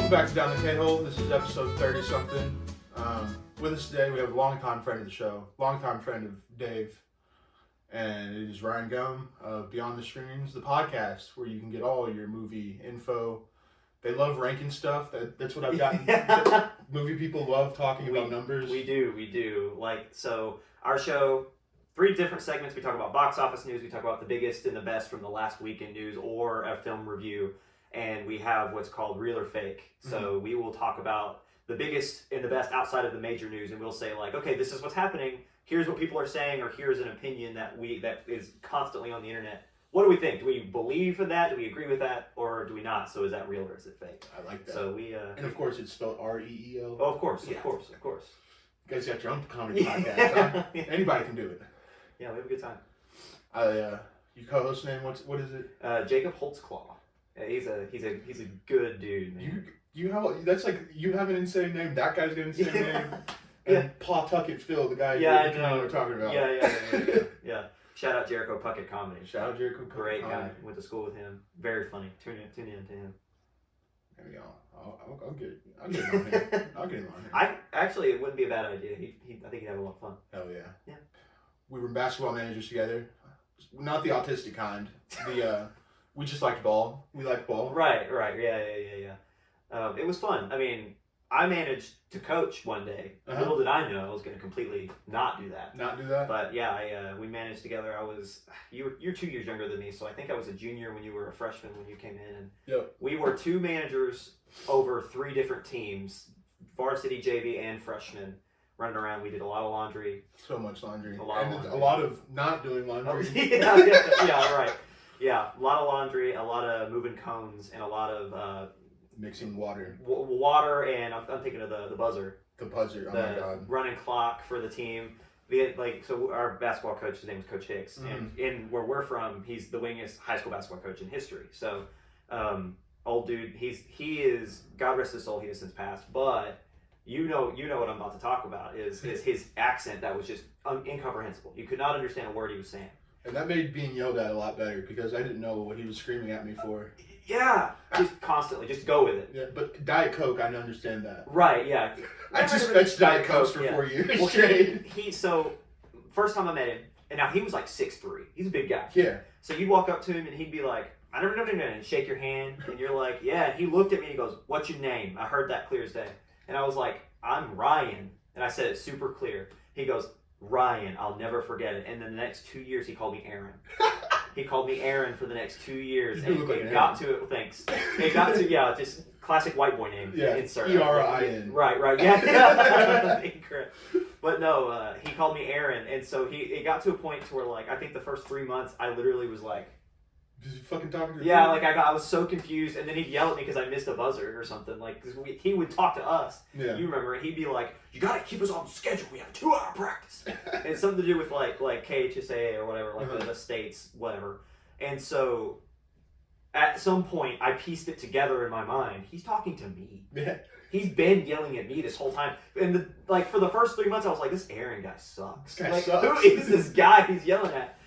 Welcome back to Down the K-Hole. This is episode 30-something. With us today, we have a longtime friend of the show, longtime friend of Dave, and it is Ryan Gumm of Beyond the Screens, the podcast where you can get all your movie info. They love ranking stuff. That's what I've gotten. Movie people love talking about numbers. We do. So our show, 3 different segments. We talk about box office news. We talk about the biggest and the best from the last week in news or a film review. And we have what's called Real or Fake. So we will talk about the biggest and the best outside of the major news. And we'll say okay, this is what's happening. Here's what people are saying, or here's an opinion that is constantly on the internet. What do we think? Do we believe in that? Do we agree with that? Or do we not? So is that real or is it fake? I like that. So we... and of course it's spelled R-E-E-L. Oh, of course. You guys got your own comedy podcast, huh? Anybody can do it. Yeah, we have a good time. Your co-host name, what is it? Jacob Holtzclaw. Yeah, he's a good dude, man. You have an insane name. That guy's got an insane name. And Pawtucket Phil, the guy we're talking about. Yeah. Shout out Jericho Puckett Comedy. Shout out Jericho Puckett Great Comedy. guy. Went to school with him. Very funny. Tune in to him. There we go. I'll get him on here. I'll get him on here. Actually, it wouldn't be a bad idea. I think he'd have a lot of fun. Hell yeah. Yeah. We were basketball managers together. Not the autistic kind. We just liked ball. We liked ball. Right. Yeah. It was fun. I mean, I managed to coach one day. Little did I know I was going to completely not do that. But yeah, we managed together. You're 2 years younger than me, so I think I was a junior when you were a freshman when you came in. And we were 2 managers over 3 different teams, varsity, JV, and freshman, running around. We did a lot of laundry. So much laundry. A lot of not doing laundry. Yeah, right. Yeah, a lot of laundry, a lot of moving cones, and a lot of... mixing water. Water, and I'm thinking of the buzzer. The buzzer, oh my god. Running clock for the team. We had, so our basketball coach, his name is Coach Hicks, and in where we're from, he's the winningest high school basketball coach in history. So, old dude, he is, God rest his soul, he has since passed, but you know what I'm about to talk about is his accent that was just incomprehensible. You could not understand a word he was saying. And that made being yelled at a lot better because I didn't know what he was screaming at me for. Yeah, just constantly, just go with it. Yeah, but Diet Coke, I understand that. Right, yeah. I just fetched Diet Coke for 4 years. Well, so first time I met him, and now he was like 6'3". He's a big guy. Yeah. So you'd walk up to him and he'd be like, I never know, and shake your hand, and you're like, yeah. And he looked at me and he goes, what's your name? I heard that clear as day. And I was like, I'm Ryan. And I said it super clear. He goes, Ryan, I'll never forget it. And then the next 2 years, he called me Aaron. He called me Aaron for the next 2 years. And it got to it. Thanks. It got to, just classic white boy name. Yeah. Insert. E-R-I-N. Right. Yeah. Incorrect. But no, he called me Aaron. And so it got to a point to where, I think the first 3 months, I literally was like, did you fucking talk to your I was so confused, and then he'd yell at me because I missed a buzzer or something. Because he would talk to us. Yeah. You remember? He'd be like, "You gotta keep us on schedule. We have a 2-hour practice." And it's something to do with like KHSA or whatever, the states, whatever. And so, at some point, I pieced it together in my mind. He's talking to me. Yeah. He's been yelling at me this whole time. And for the first 3 months, I was like, "This Aaron guy sucks. This guy sucks. Who is this guy he's yelling at?"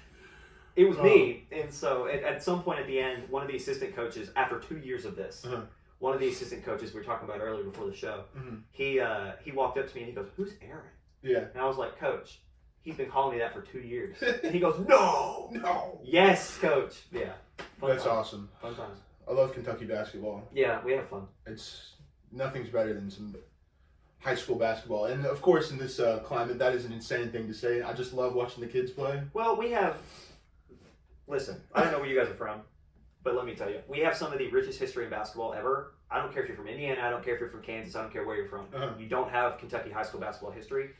It was me, and so at some point at the end, one of the assistant coaches, after 2 years of this, one of the assistant coaches we were talking about earlier before the show, he walked up to me and he goes, "Who's Aaron?" Yeah. And I was like, "Coach, he's been calling me that for 2 years." And he goes, No. Yes, Coach. Yeah. That's awesome. Fun times. I love Kentucky basketball. Yeah, we have fun. Nothing's better than some high school basketball. And of course, in this climate, that is an insane thing to say. I just love watching the kids play. Well, listen, I don't know where you guys are from, but let me tell you, we have some of the richest history in basketball ever. I don't care if you're from Indiana, I don't care if you're from Kansas, I don't care where you're from. You don't have Kentucky high school basketball history.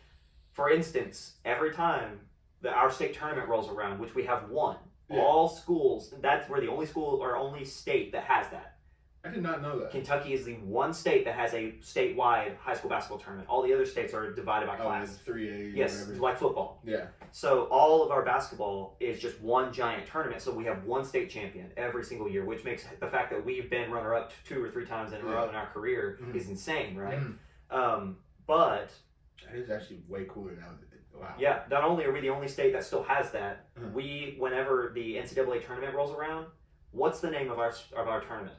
For instance, every time that our state tournament rolls around, which we have one, all schools, we're the only school or only state that has that. I did not know that. Kentucky is the one state that has a statewide high school basketball tournament. All the other states are divided by class. 3A. Yes, whatever. like football. Yeah. So all of our basketball is just one giant tournament. So we have one state champion every single year, which makes the fact that we've been runner-up 2 or 3 times in a row in our career is insane, right? But that is actually way cooler now. Wow. Yeah, not only are we the only state that still has that, whenever the NCAA tournament rolls around, what's the name of our tournament?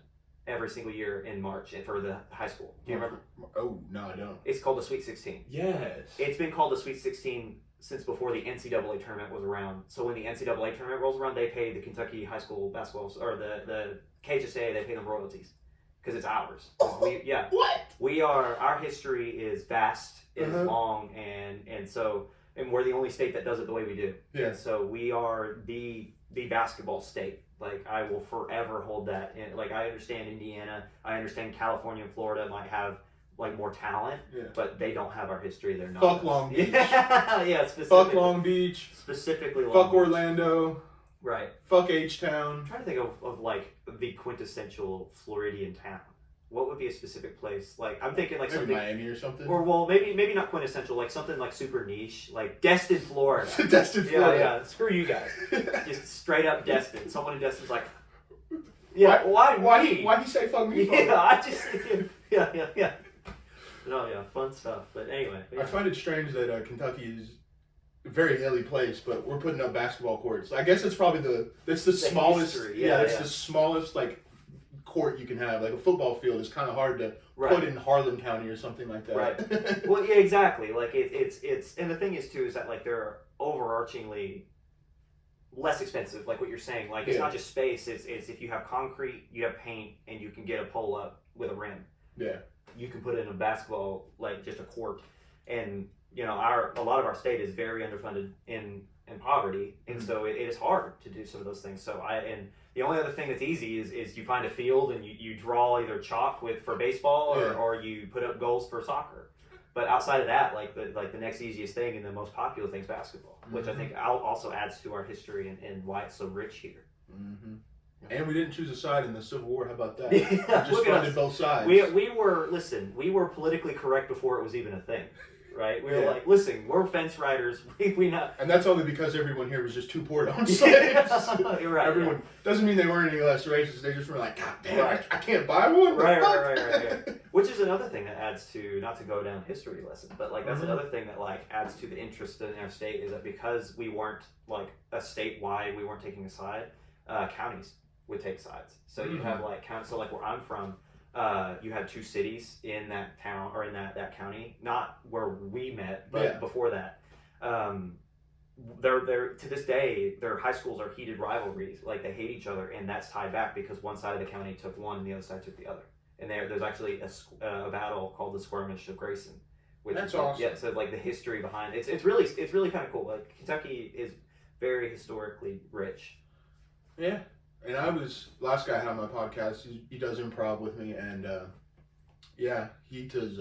every single year in March for the high school. Do you remember? Oh, no, I don't. It's called the Sweet 16. Yes. It's been called the Sweet 16 since before the NCAA tournament was around. So when the NCAA tournament rolls around, they pay the Kentucky high school basketball, or the KHSAA, they pay them royalties because it's ours. What? Our history is vast, it is long, and we're the only state that does it the way we do. Yeah. And so we are the basketball state. Like, I will forever hold that. And like, I understand Indiana, I understand California and Florida might have like more talent, but they don't have our history. They're not. Fuck Long Beach. Yeah, specifically. Fuck Long Beach. Specifically Long Fuck Beach. Orlando. Right. Fuck H-Town. I'm trying to think of like the quintessential Floridian town. What would be a specific place? Like, I'm thinking like Maybe something Miami or something. Or well, maybe not quintessential, like something like super niche, like Destin, Florida. Destin, Florida. Yeah. Screw you guys. Just straight up Destin. Someone in Destin's like, yeah, why do you say fuck me? Yeah, I just yeah. No, yeah, fun stuff. But anyway, I find it strange that Kentucky is a very hilly place, but we're putting up basketball courts. I guess it's probably the smallest. History. It's the smallest like court you can have. Like a football field is kind of hard to put in Harlan County or something like that. Right. Well, yeah, exactly. Like it's and the thing is too is that like they're overarchingly less expensive. Like what you're saying. Like it's not just space. It's if you have concrete, you have paint, and you can get a pole up with a rim. Yeah. You can put it in a basketball, like just a court, and you know a lot of our state is very underfunded in poverty, and so it is hard to do some of those things. So and the only other thing that's easy is you find a field and you draw either chalk for baseball or you put up goals for soccer. But outside of that, like the next easiest thing and the most popular thing is basketball, which I think also adds to our history and why it's so rich here. Mm-hmm. And we didn't choose a side in the Civil War. How about that? Yeah, We just funded both sides. We were politically correct before it was even a thing, right? We were like, listen, we're fence riders. We not. And that's only because everyone here was just too poor to own slaves. You're right. Everyone doesn't mean they weren't any less racist. They just were like, God damn, I can't buy one. Right. Which is another thing that adds to, not to go down history lesson, but like that's another thing that like adds to the interest in our state is that because we weren't like a statewide, we weren't taking a side. Counties would take sides. So you have like counties. So like where I'm from, you had two cities in that town or in that county, not where we met, but before that. They're to this day, their high schools are heated rivalries. Like they hate each other, and that's tied back because one side of the county took one and the other side took the other. And there's actually a battle called the Skirmish of Grayson. Which that's awesome. Yeah, so like the history behind it. It's really kind of cool. Like Kentucky is very historically rich. Yeah. And last guy I had on my podcast, he does improv with me, and he does,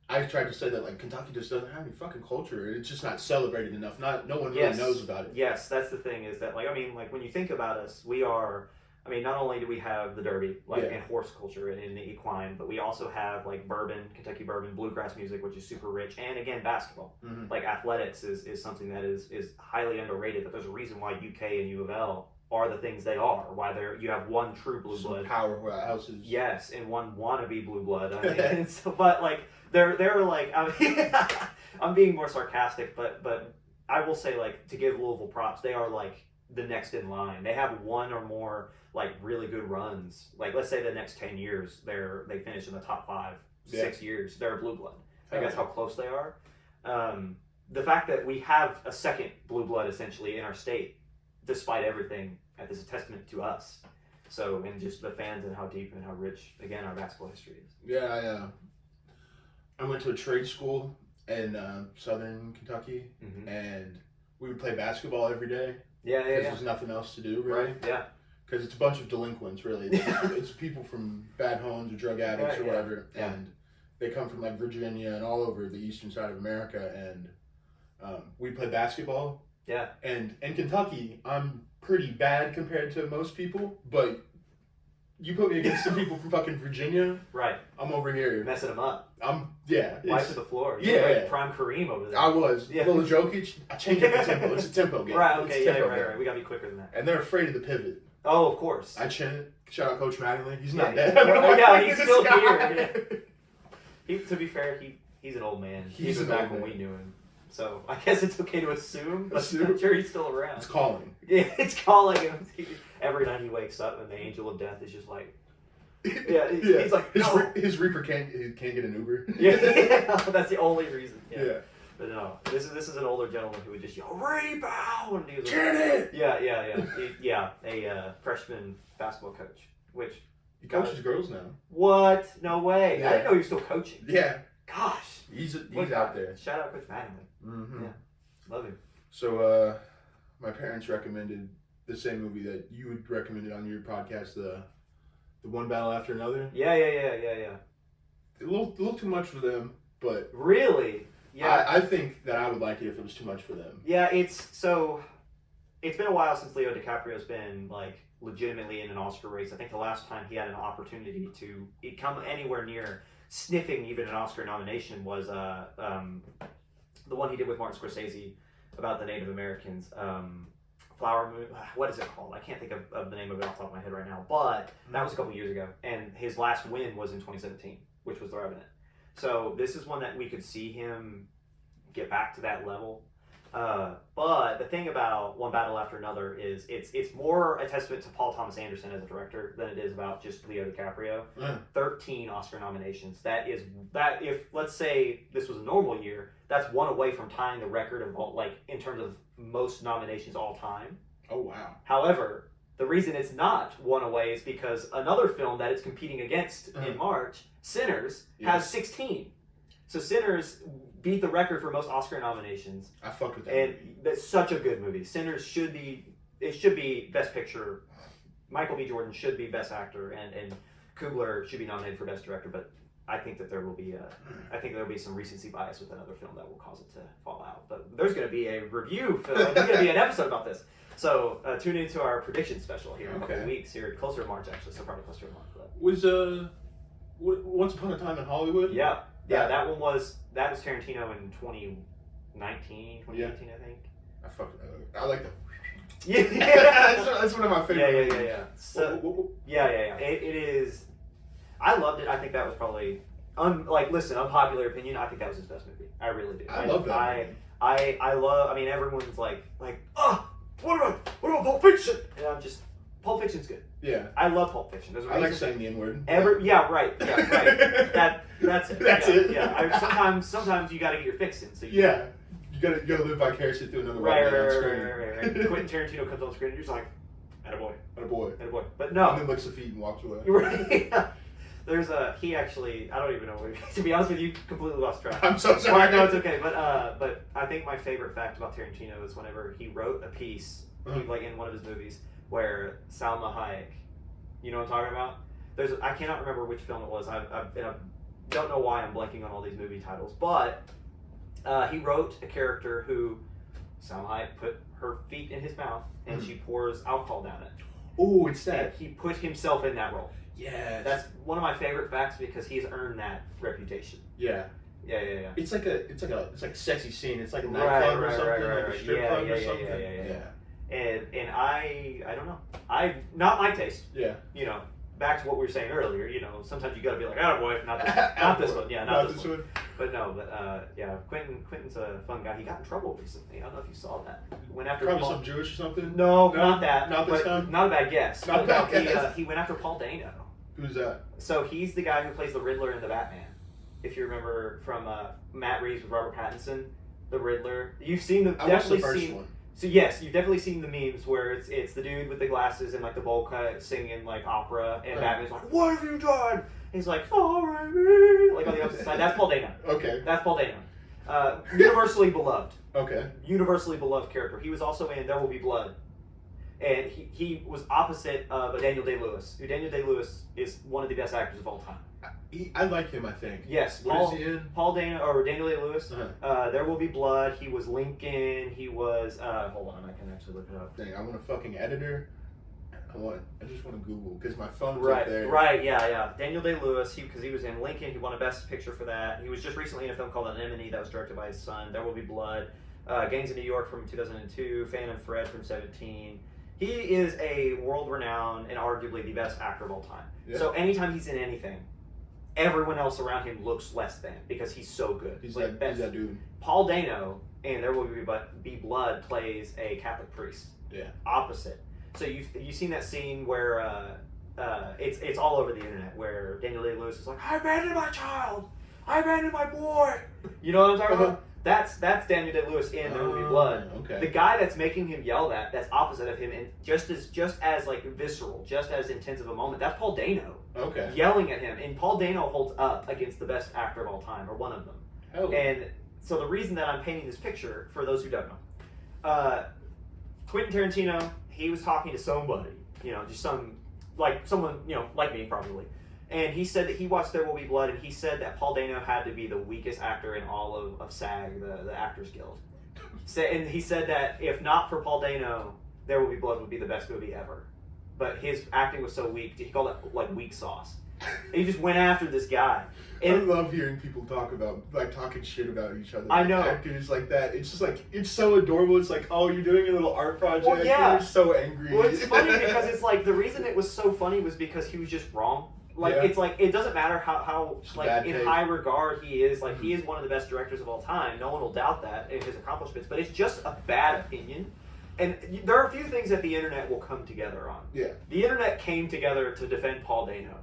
I tried to say that like Kentucky just doesn't have any fucking culture. It's just not celebrated enough. No one really knows about it. Yes, that's the thing is that like, I mean, like when you think about us, we are, I mean, not only do we have the Derby, like and horse culture and the equine, but we also have like bourbon, Kentucky bourbon, bluegrass music, which is super rich, and again, basketball. Mm-hmm. Like athletics is something that is highly underrated, but there's a reason why UK and U of L are the things they are. Why you have one true blue blood powerhouses. Yes, and one wannabe blue blood. I mean, but like they're like I mean, I'm being more sarcastic, but I will say like to give Louisville props, they are like the next in line. They have one or more like really good runs. Like let's say the next 10 years they finish in the top 5, 6 years. They're a blue blood. Like that's how close they are. The fact that we have a second blue blood essentially in our state, despite everything, is a testament to us. So, and just the fans and how deep and how rich, again, our basketball history is. Yeah, I went to a trade school in southern Kentucky, and we would play basketball every day. Yeah. Because there's nothing else to do, really. Right, yeah. Because it's a bunch of delinquents, really. It's people from bad homes or drug addicts or whatever, and they come from like Virginia and all over the eastern side of America, and we play basketball. Yeah. And in Kentucky, I'm pretty bad compared to most people, but you put me against some people from fucking Virginia. Right. I'm over here. You're messing them up. Wipe to the floor. You're like Prime Kareem over there. I was. Yeah. Little Jokic, I changed up the tempo. It's a tempo game. Right, okay, right. We gotta be quicker than that. And they're afraid of the pivot. Oh, of course. I chant. Shout out Coach Mattingly. He's not dead. He's still here. Yeah. To be fair, he's an old man. He's back when we knew him. So I guess it's okay to assume, but I'm sure he's still around. It's calling. Yeah, it's calling him. Every night he wakes up and the angel of death is just like, Yeah, he's like, no. His Reaper can't get an Uber. Yeah, that's the only reason. Yeah. But no, this is an older gentleman who would just yell rebound. He was Get it! Yeah, a freshman basketball coach, which he coaches girls now. What? No way! Yeah. I didn't know he was still coaching. Yeah. Gosh, He's out there. Shout out Coach Mattingly. Mm-hmm. Yeah, love him. So, my parents recommended the same movie that you would recommend it on your podcast, the One Battle After Another. Yeah. A little too much for them, but really, yeah. I think that I would like it if it was too much for them. Yeah, it's been a while since Leo DiCaprio's been like legitimately in an Oscar race. I think the last time he had an opportunity to come anywhere near sniffing even an Oscar nomination was the one he did with Martin Scorsese about the Native Americans. Flower Moon, what is it called? I can't think of the name of it off the top of my head right now, but that was a couple years ago, and his last win was in 2017, which was The Revenant. So this is one that we could see him get back to that level. But the thing about One Battle After Another is it's more a testament to Paul Thomas Anderson as a director than it is about just Leo DiCaprio. 13 Oscar nominations. That if let's say this was a normal year, that's one away from tying the record of all, like in terms of most nominations all time. Oh wow. However, the reason it's not one away is because another film that it's competing against in March, Sinners, has 16. So Sinners beat the record for most Oscar nominations. I fucked with that. And that's such a good movie. Sinners should be Best Picture. Michael B. Jordan should be Best Actor, and Coogler should be nominated for Best Director. But I think that there will be some recency bias with another film that will cause it to fall out. But there's going to be a review film. There's going to be an episode about this. So tune into our prediction special here in a couple of weeks. Here closer to March actually, so probably closer to March. But. Was Once Upon a Time in Hollywood? Yeah, that was Tarantino in 2019, 2018, I think. I like that. Yeah, that's one of my favorites. Yeah. So, yeah. It is. I loved it. I think that was probably unpopular opinion. I think that was his best movie. I really do. I love that movie. I love. I mean, everyone's like, what about Pulp Fiction? And I'm just, Pulp Fiction's good. Yeah. I love Pulp Fiction. I like saying the N-word. Yeah, right. That's it. That's it. Yeah. Sometimes you got to get your fix in. So you gotta live vicariously through another right. Quentin Tarantino comes on screen and you're just like, attaboy. But no. And then licks the feet and walks away. Right. There's he actually, I don't even know what to be honest with you, completely lost track. I'm so sorry. No, it's okay. But I think my favorite fact about Tarantino is whenever he wrote a piece, like in one of his movies, where Salma Hayek, you know what I'm talking about? I cannot remember which film it was. I don't know why I'm blanking on all these movie titles, but he wrote a character who Salma Hayek put her feet in his mouth and she pours alcohol down it. Oh, it's that. And he put himself in that role. Yeah. That's one of my favorite facts because he's earned that reputation. Yeah. Yeah. It's like a sexy scene. It's like a nightclub or something, like a strip club or something. Yeah. And I don't know. Not my taste. Yeah. You know, back to what we were saying earlier. You know, sometimes you got to be like, attaboy, not this one. Yeah, not this one. But no, Quentin's a fun guy. He got in trouble recently. I don't know if you saw that. Went after probably some Jewish or something. No, not that. Not this time. Not a bad guess. Not a bad guess. He went after Paul Dano. Who's that? So he's the guy who plays the Riddler in the Batman. If you remember from Matt Reeves with Robert Pattinson, the Riddler. You've seen I watched the first one. So yes, you've definitely seen the memes where it's the dude with the glasses and like the bowl cut singing like opera, and Batman's like, "What have you done?" And he's like, "Sorry," like on the opposite side. That's Paul Dano. Okay. That's Paul Dano. Universally beloved. Okay. Universally beloved character. He was also in There Will Be Blood. And he was opposite of Daniel Day-Lewis, who Daniel Day-Lewis is one of the best actors of all time. I like him, I think. Yes. What is he in? Paul Dano, or Daniel Day-Lewis. There Will Be Blood. He was Lincoln. He was, hold on, I can actually look it up. Dang, I want a fucking editor. I just want to Google, because my phone's right, up there. Right, yeah. Daniel Day-Lewis, because he was in Lincoln, he won a Best Picture for that. He was just recently in a film called Anemone that was directed by his son. There Will Be Blood. Gangs of New York from 2002. Phantom Thread from 2017. He is a world-renowned and arguably the best actor of all time. Yeah. So anytime he's in anything, everyone else around him looks less than because he's so good. He's that dude. Paul Dano in There Will Be Blood plays a Catholic priest. Yeah. Opposite. So you've seen that scene where it's all over the internet where Daniel Day-Lewis is like, I abandoned my child, I abandoned my boy. You know what I'm talking about? That's Daniel Day-Lewis in There Will Be Blood. Okay. The guy that's making him yell that's opposite of him, and just as like visceral, just as intense of a moment. That's Paul Dano. Okay. Yelling at him, and Paul Dano holds up against the best actor of all time, or one of them. Oh. And so the reason that I'm painting this picture, for those who don't know, Quentin Tarantino, he was talking to somebody, just someone, like me probably. And he said that he watched There Will Be Blood, and he said that Paul Dano had to be the weakest actor in all of SAG, the Actors Guild. And he said that if not for Paul Dano, There Will Be Blood would be the best movie ever. But his acting was so weak, he called it like weak sauce. And he just went after this guy. And I love hearing people talking shit about each other. I know. Actors like that. It's just like, it's so adorable. It's like, oh, you're doing a little art project. Well, yeah. You're so angry. Well, it's funny because it's like, the reason it was so funny was because he was just wrong. Like, it's like, it doesn't matter how like, in high regard he is. Like, he is one of the best directors of all time. No one will doubt that in his accomplishments. But it's just a bad opinion. And there are a few things that the internet will come together on. Yeah. The internet came together to defend Paul Dano.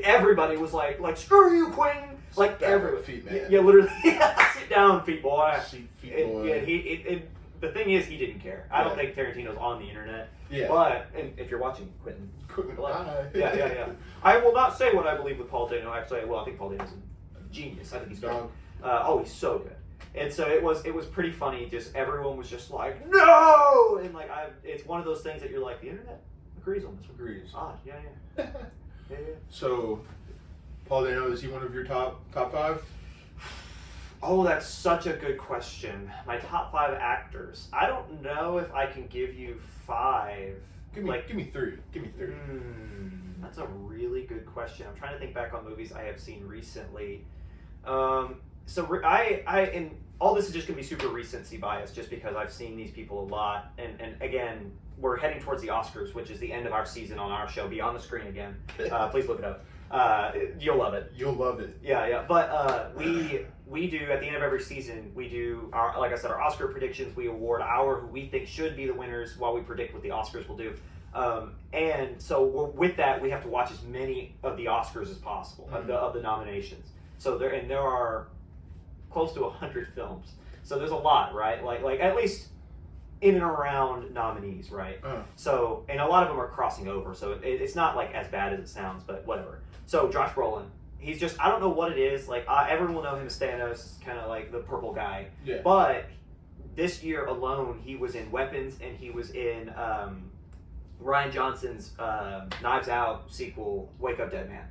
Everybody was like screw you, Quentin. Like, everyone. Feet, man. Yeah, literally. Sit down, feet boy. Feet boy. Yeah, the thing is, he didn't care. I don't think Tarantino's on the internet. Yeah. But, and if you're watching, Quentin. Hi. Yeah. I will not say what I believe with Paul Dano. Actually, I think Paul Dano's a genius. I think he's great. He's so good. And so it was pretty funny. Just everyone was just like, no! And like, it's one of those things that you're like, the internet agrees on this one. Agrees. Odd. Yeah. So, Paul Dano, is he one of your top five? Oh, that's such a good question. My top 5 actors. I don't know if I can give you 5. Give me three. That's a really good question. I'm trying to think back on movies I have seen recently. And all this is just going to be super recency bias, just because I've seen these people a lot. And again, we're heading towards the Oscars, which is the end of our season on our show, Beyond the Screen again. Please look it up. You'll love it. You'll love it. Yeah. But we do, at the end of every season, we do our, like I said, our Oscar predictions. We award who we think should be the winners while we predict what the Oscars will do. And so with that, we have to watch as many of the Oscars as possible, of the nominations. So there are close to 100 films. So there's a lot, right? Like at least in and around nominees, right? So, and a lot of them are crossing over, so it's not like as bad as it sounds, but whatever. So Josh Brolin, he's just, I don't know what it is. Like, everyone will know him as Thanos, kind of like the purple guy. Yeah. But this year alone, he was in Weapons, and he was in Rian Johnson's Knives Out sequel, Wake Up Dead Man.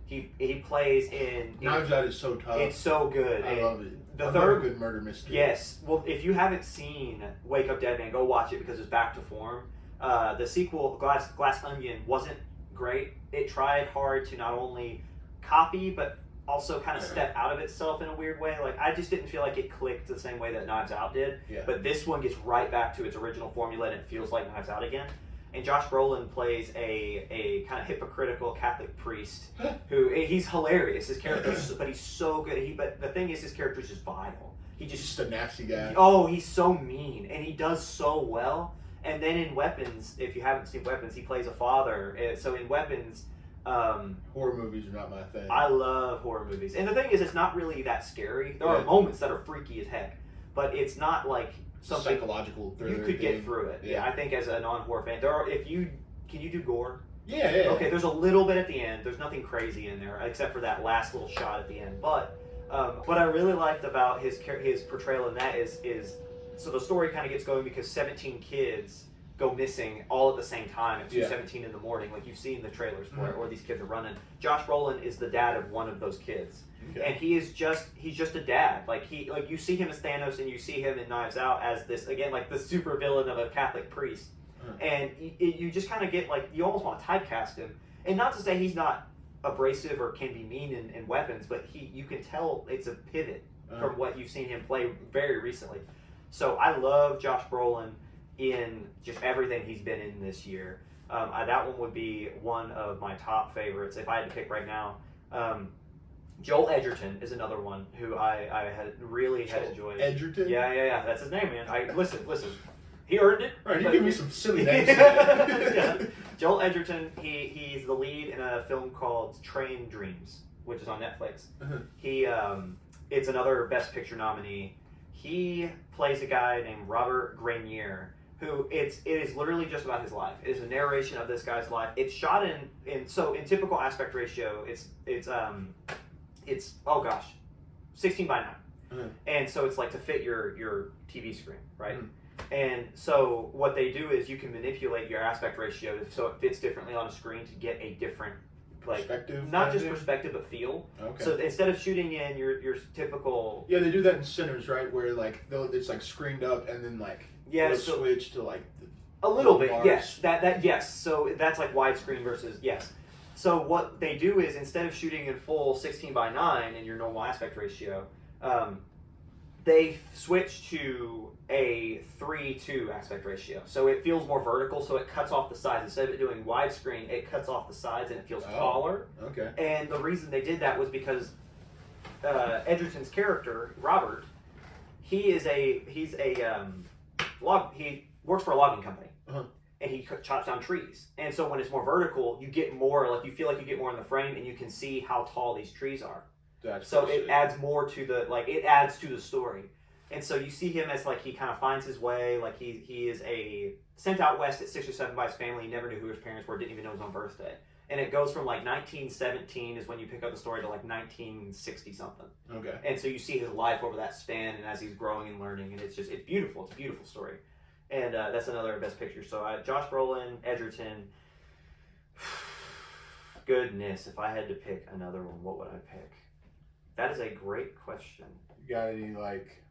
He plays in Knives Out is so tough. It's so good. I love it. The third good murder mystery. Yes. Well, if you haven't seen Wake Up Dead Man, go watch it because it's back to form. The sequel, Glass Onion, wasn't great. It tried hard to not only copy, but also kind of step out of itself in a weird way. Like, I just didn't feel like it clicked the same way that Knives Out did. Yeah. But this one gets right back to its original formula, and it feels like Knives Out again. And Josh Brolin plays a kind of hypocritical Catholic priest who, he's hilarious. His character, but he's so good. But the thing is, his character is just vile. He's just a nasty guy. Oh, he's so mean, and he does so well. And then in Weapons, if you haven't seen Weapons, he plays a father. So in Weapons, horror movies are not my thing. I love horror movies, and the thing is, it's not really that scary. There are moments that are freaky as heck, but it's not like something psychological thriller. You could get through it. Yeah, I think as a non-horror fan, can you do gore? Yeah. Okay, there's a little bit at the end. There's nothing crazy in there except for that last little shot at the end. But what I really liked about his portrayal in that is so the story kind of gets going because 17 kids go missing all at the same time at 2:17 in the morning. Like, you've seen the trailers for it, where these kids are running. Josh Brolin is the dad of one of those kids. Okay. And he's just a dad. Like, you see him as Thanos, and you see him in Knives Out as this, again, like the super villain of a Catholic priest. And you just kind of get, like, you almost want to typecast him. And not to say he's not abrasive or can be mean in Weapons, but you can tell it's a pivot from what you've seen him play very recently. So I love Josh Brolin in just everything he's been in this year. That one would be one of my top favorites if I had to pick right now. Joel Edgerton is another one who I had enjoyed. Edgerton? Yeah. That's his name, man. Listen. He earned it. All right, you give me some silly names. Yeah. Joel Edgerton, he's the lead in a film called Train Dreams, which is on Netflix. He it's another Best Picture nominee. He plays a guy named Robert Grenier, who it is literally just about his life. It is a narration of this guy's life. It's shot in typical aspect ratio. It's 16 by 9, and so it's like to fit your TV screen, right? And so what they do is you can manipulate your aspect ratio so it fits differently on a screen to get a different perspective, not just perspective but feel. Okay. So instead of shooting in your typical they do that in Sinners, right? Where like it's like screened up and then like switch to like a little bit bars. yes that yes. So that's like widescreen versus yes. So what they do is instead of shooting in full 16 by 9 in your normal aspect ratio, they switch to a 3:2 aspect ratio. So it feels more vertical, so it cuts off the sides. Instead of it doing widescreen, it cuts off the sides and it feels taller. Okay. And the reason they did that was because Edgerton's character, Robert, he works for a logging company. And he chops down trees. And so when it's more vertical, you get more, like you feel like you get more in the frame and you can see how tall these trees are. So it adds more to it adds to the story. And so you see him as like he kind of finds his way, like he is sent out west at 6 or 7 by his family. He never knew who his parents were, didn't even know his own birthday. And it goes from like 1917 is when you pick up the story to like 1960 something. Okay. And so you see his life over that span and as he's growing and learning, and it's beautiful. It's a beautiful story. And that's another Best Picture. So Josh Brolin, Edgerton. Goodness, if I had to pick another one, what would I pick? That is a great question. You got any like,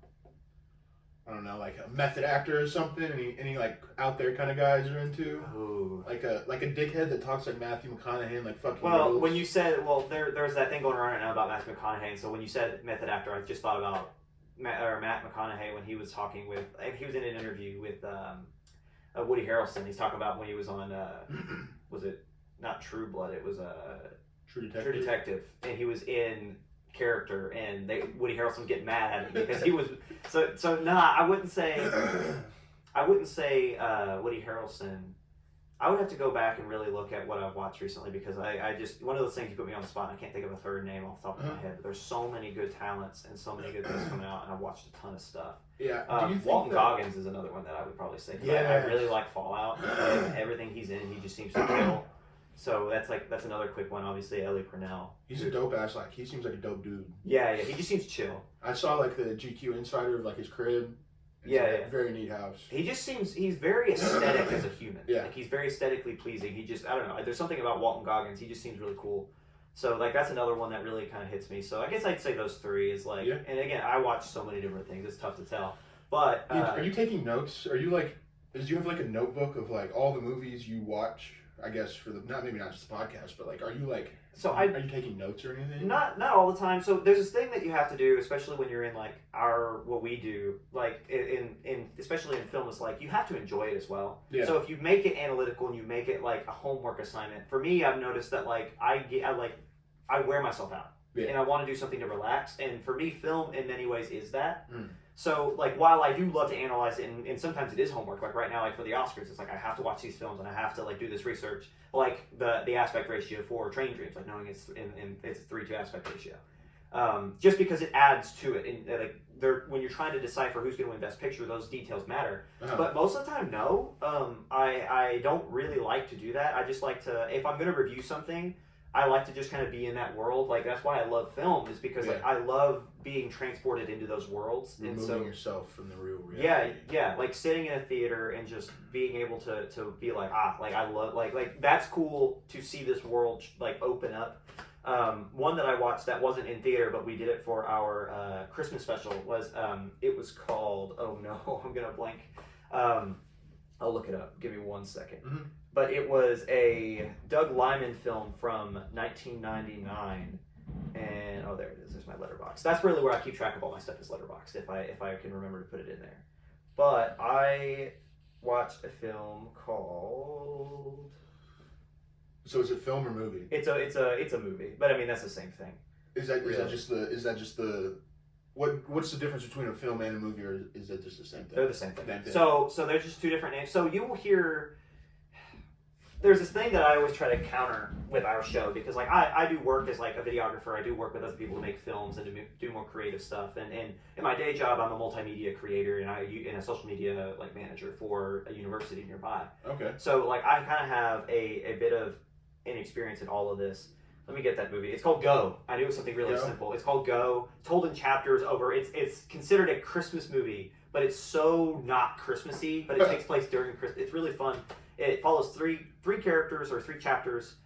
I don't know, like a method actor or something? Any like out there kind of guys you're into? Ooh. Like a dickhead that talks like Matthew McConaughey and like fucking. Well, rules. when you said there's that thing going around right now about Matthew McConaughey. And so when you said method actor, I just thought about Matt McConaughey when he was talking with. He was in an interview with Woody Harrelson. He's talking about when he was on. Was it not True Blood? It was True Detective. True Detective, and he was in character, and Woody Harrelson get mad at him because he was so. Nah, I wouldn't say Woody Harrelson. I would have to go back and really look at what I've watched recently because I just one of those things you put me on the spot and I can't think of a third name off the top of my head. But there's so many good talents and so many good things coming out, and I've watched a ton of stuff. Yeah, Walton Goggins is another one that I would probably say. I really like Fallout. And everything he's in, he just seems to kill. So that's another quick one. Obviously, Ellie Purnell. He's a dope ass. Like he seems like a dope dude. Yeah. He just seems chill. I saw like the GQ Insider of like his crib. It's a very neat house. He's very aesthetic as a human. Yeah. Like he's very aesthetically pleasing. I don't know. There's something about Walton Goggins. He just seems really cool. So like that's another one that really kind of hits me. So I guess I'd say those three is like. Yeah. And again, I watch so many different things. It's tough to tell. But are you taking notes? Are you like? Do you have like a notebook of like all the movies you watch? I guess for maybe not just the podcast, but like, are you like? Are you taking notes or anything? Not all the time. So there's this thing that you have to do, especially when you're in like what we do, like in especially in film, is like you have to enjoy it as well. Yeah. So if you make it analytical and you make it like a homework assignment, for me, I've noticed that like I wear myself out, and I want to do something to relax. And for me, film in many ways is that. So, like, while I do love to analyze it, and sometimes it is homework, like right now, like for the Oscars, it's like I have to watch these films and I have to like do this research, like the aspect ratio for Train Dreams, like knowing it's it's a 3:2 aspect ratio, just because it adds to it, and like when you're trying to decipher who's going to win Best Picture, those details matter. But most of the time, no, I don't really like to do that. I just like to, if I'm going to review something, I like to just kind of be in that world. Like that's why I love film, is because like I love being transported into those worlds. Removing yourself from the real reality. Yeah, like sitting in a theater and just being able to be like like I love like that's cool to see this world like open up. One that I watched that wasn't in theater, but we did it for our Christmas special was it was called I'm gonna blank. I'll look it up. Give me 1 second. But it was a Doug Liman film from 1999, and there it is. There's my letterbox. That's really where I keep track of all my stuff, is letterbox. If I can remember to put it in there. But I watched a film called. So is it film or movie? It's a movie, but I mean that's the same thing. Is that just the what's the difference between a film and a movie, or is that just the same thing? They're the same thing. So they're just two different names. So you will hear. there's this thing that I always try to counter with our show, because like I do work as like a videographer. I do work with other people to make films and to do more creative stuff. And in my day job, I'm a multimedia creator and a social media like manager for a university nearby. Okay. So like I kind of have a bit of inexperience in all of this. Let me get that movie. It's called Go. I knew it was something really simple. It's called Go. Told in chapters over. It's considered a Christmas movie, but it's so not Christmassy. But it takes place during Christmas. It's really fun. It follows three characters or 3 chapters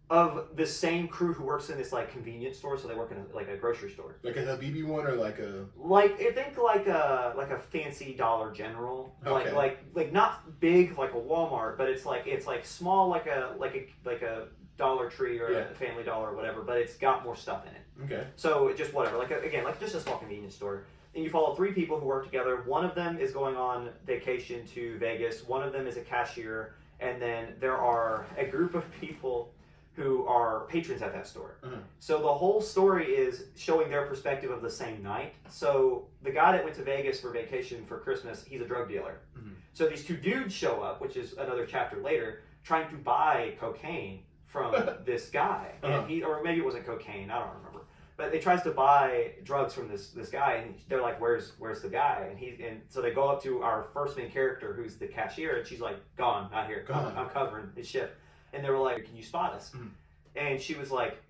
of the same crew who works in this like convenience store. So they work in a grocery store. Like a Habibi one, or like a I think like a fancy Dollar General. Okay. Like not big like a Walmart, but it's like small like a Dollar Tree or a Family Dollar or whatever. But it's got more stuff in it. Okay. So just whatever. Like just a small convenience store. And you follow 3 people who work together. One of them is going on vacation to Vegas. One of them is a cashier. And then there are a group of people who are patrons at that store. Uh-huh. So the whole story is showing their perspective of the same night. So the guy that went to Vegas for vacation for Christmas, he's a drug dealer. Mm-hmm. So these 2 dudes show up, which is another chapter later, trying to buy cocaine from this guy. And or maybe it wasn't cocaine, I don't remember. But they tries to buy drugs from this guy, and they're like, "Where's the guy?" And so they go up to our first main character, who's the cashier, and she's like, "Gone, not here. I'm covering his shift." And they were like, "Can you spot us?" Mm-hmm. And she was like,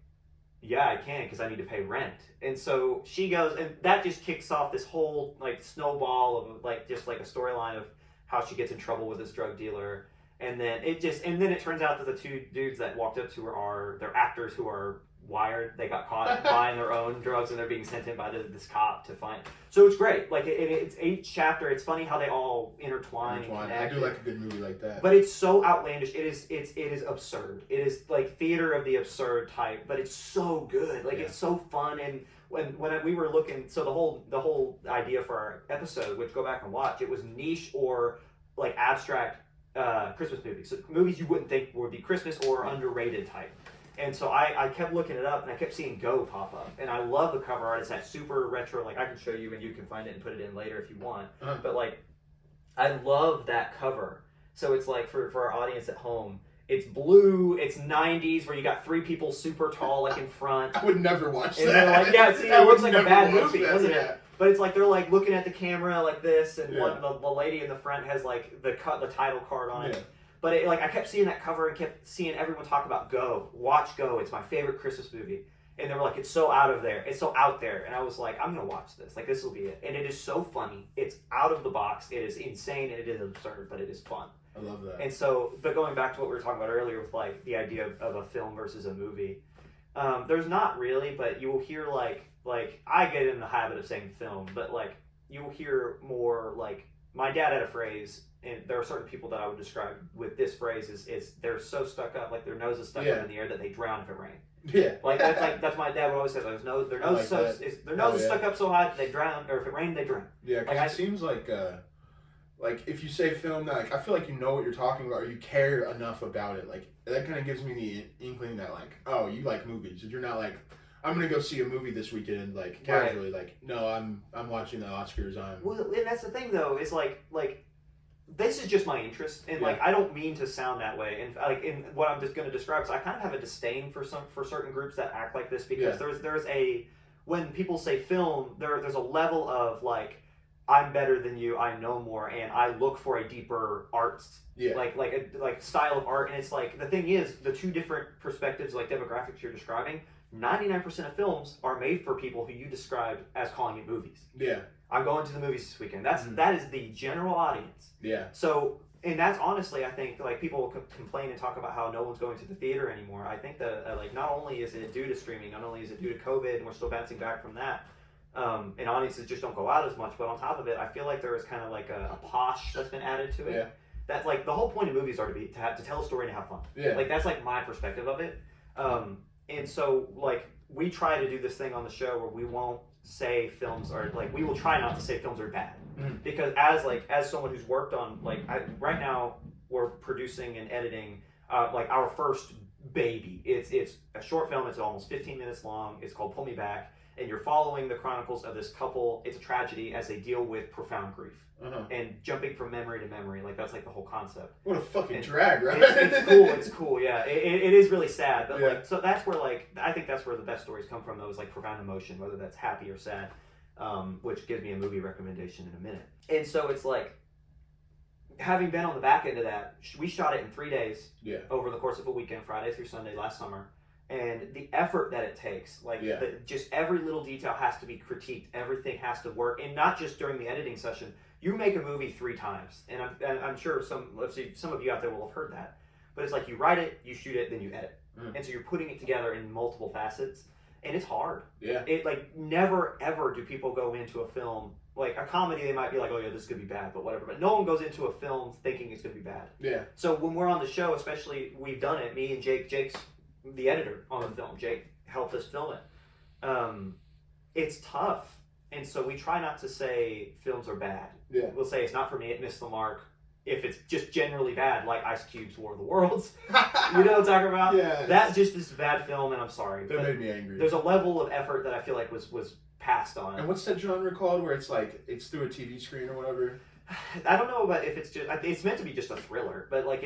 "Yeah, I can, because I need to pay rent." And so she goes, and that just kicks off this whole like snowball of like just like a storyline of how she gets in trouble with this drug dealer. And then it turns out that the 2 dudes that walked up to her they're actors who are wired. They got caught buying their own drugs, and they're being sent in by this cop to find. So it's great. Like it's 8 chapter. It's funny how they all intertwine. I do like a good movie like that. But it's so outlandish. It is absurd. It is like theater of the absurd type. But it's so good. Like it's so fun. And when we were looking, so the whole idea for our episode, which go back and watch, it was niche or like abstract Christmas movies. So movies you wouldn't think would be Christmas or underrated type. And so I kept looking it up, and I kept seeing Go pop up. And I love the cover art. It's that super retro, like I can show you, and you can find it and put it in later if you want. Uh-huh. But like, I love that cover. So it's like, for our audience at home, it's blue, it's 90s, where you got 3 people super tall, like in front. I would never watch and that. They're like, yeah, see, it looks like a bad movie, doesn't it? But it's like they're like looking at the camera like this, and the lady in the front has like the title card on it. But I kept seeing that cover and kept seeing everyone talk about Go. Watch Go. It's my favorite Christmas movie. And they were like, it's so out there. And I was like, I'm going to watch this. Like, this will be it. And it is so funny. It's out of the box. It is insane, and it is absurd, but it is fun. I love that. And so, but going back to what we were talking about earlier with like the idea of a film versus a movie, there's not really, but you will hear like I get in the habit of saying film, but like you will hear more like, my dad had a phrase, and there are certain people that I would describe with this phrase is they're so stuck up, like their nose is stuck up in the air that they drown if it rains. Yeah, that's my dad would always say. Their nose is stuck up so high that they drown, or if it rained, they drown. Yeah, because it seems like if you say film, like I feel like you know what you're talking about, or you care enough about it. Like that kind of gives me the inkling that like, oh, you like movies, and you're not like, I'm gonna go see a movie this weekend, like casually. Right. Like, no, I'm watching the Oscars. Well, and that's the thing though, is like this is just my interest, and like I don't mean to sound that way, and like in what I'm just gonna describe, so I kind of have a disdain for certain groups that act like this, because there's a, when people say film, there's a level of like, I'm better than you, I know more, and I look for a deeper art, like style of art, and it's like, the thing is, the 2 different perspectives, like demographics you're describing, 99% of films are made for people who you described as calling it movies. Yeah. I'm going to the movies this weekend. That is the general audience. Yeah. So, and that's honestly, I think, like people complain and talk about how no one's going to the theater anymore. I think that like not only is it due to streaming, not only is it due to COVID, and we're still bouncing back from that, and audiences just don't go out as much. But on top of it, I feel like there is kind of like a posh that's been added to it. Yeah. That's like the whole point of movies are to tell a story and have fun. Yeah. Like that's like my perspective of it. And so like we try to do this thing on the show where we won't say films are like, we will try not to say films are bad, because as someone who's worked on right now we're producing and editing like our first baby. It's a short film. It's almost 15 minutes long. It's called Pull Me Back, and you're following the chronicles of this couple. It's a tragedy as they deal with profound grief. And jumping from memory to memory, like that's like the whole concept. What a fucking drag, right? It's cool, yeah. It is really sad, but like, so that's where like, I think that's where the best stories come from, those like profound emotion, whether that's happy or sad, which gives me a movie recommendation in a minute. And so it's like, having been on the back end of that, we shot it in 3 days over the course of a weekend, Friday through Sunday last summer. And the effort that it takes, like just every little detail has to be critiqued, everything has to work, and not just during the editing session. You make a movie 3 times, and I'm sure some of you out there will have heard that, but it's like you write it, you shoot it, then you edit, and so you're putting it together in multiple facets, and it's hard. It like never ever do people go into a film like a comedy. They might be like, oh yeah, this could be bad, but whatever. But no one goes into a film thinking it's going to be bad. So when we're on the show, especially, we've done it. Me and Jake's the editor on the film. Jake helped us film it. It's tough. And so we try not to say films are bad. We'll say it's not for me, it missed the mark. If it's just generally bad, like Ice Cube's War of the Worlds. You know what I'm talking about? That just is a bad film, and I'm sorry. That made me angry. There's a level of effort that I feel like was passed on. And what's that genre called where it's like, it's through a TV screen or whatever? I don't know about if it's just, it's meant to be just a thriller, but like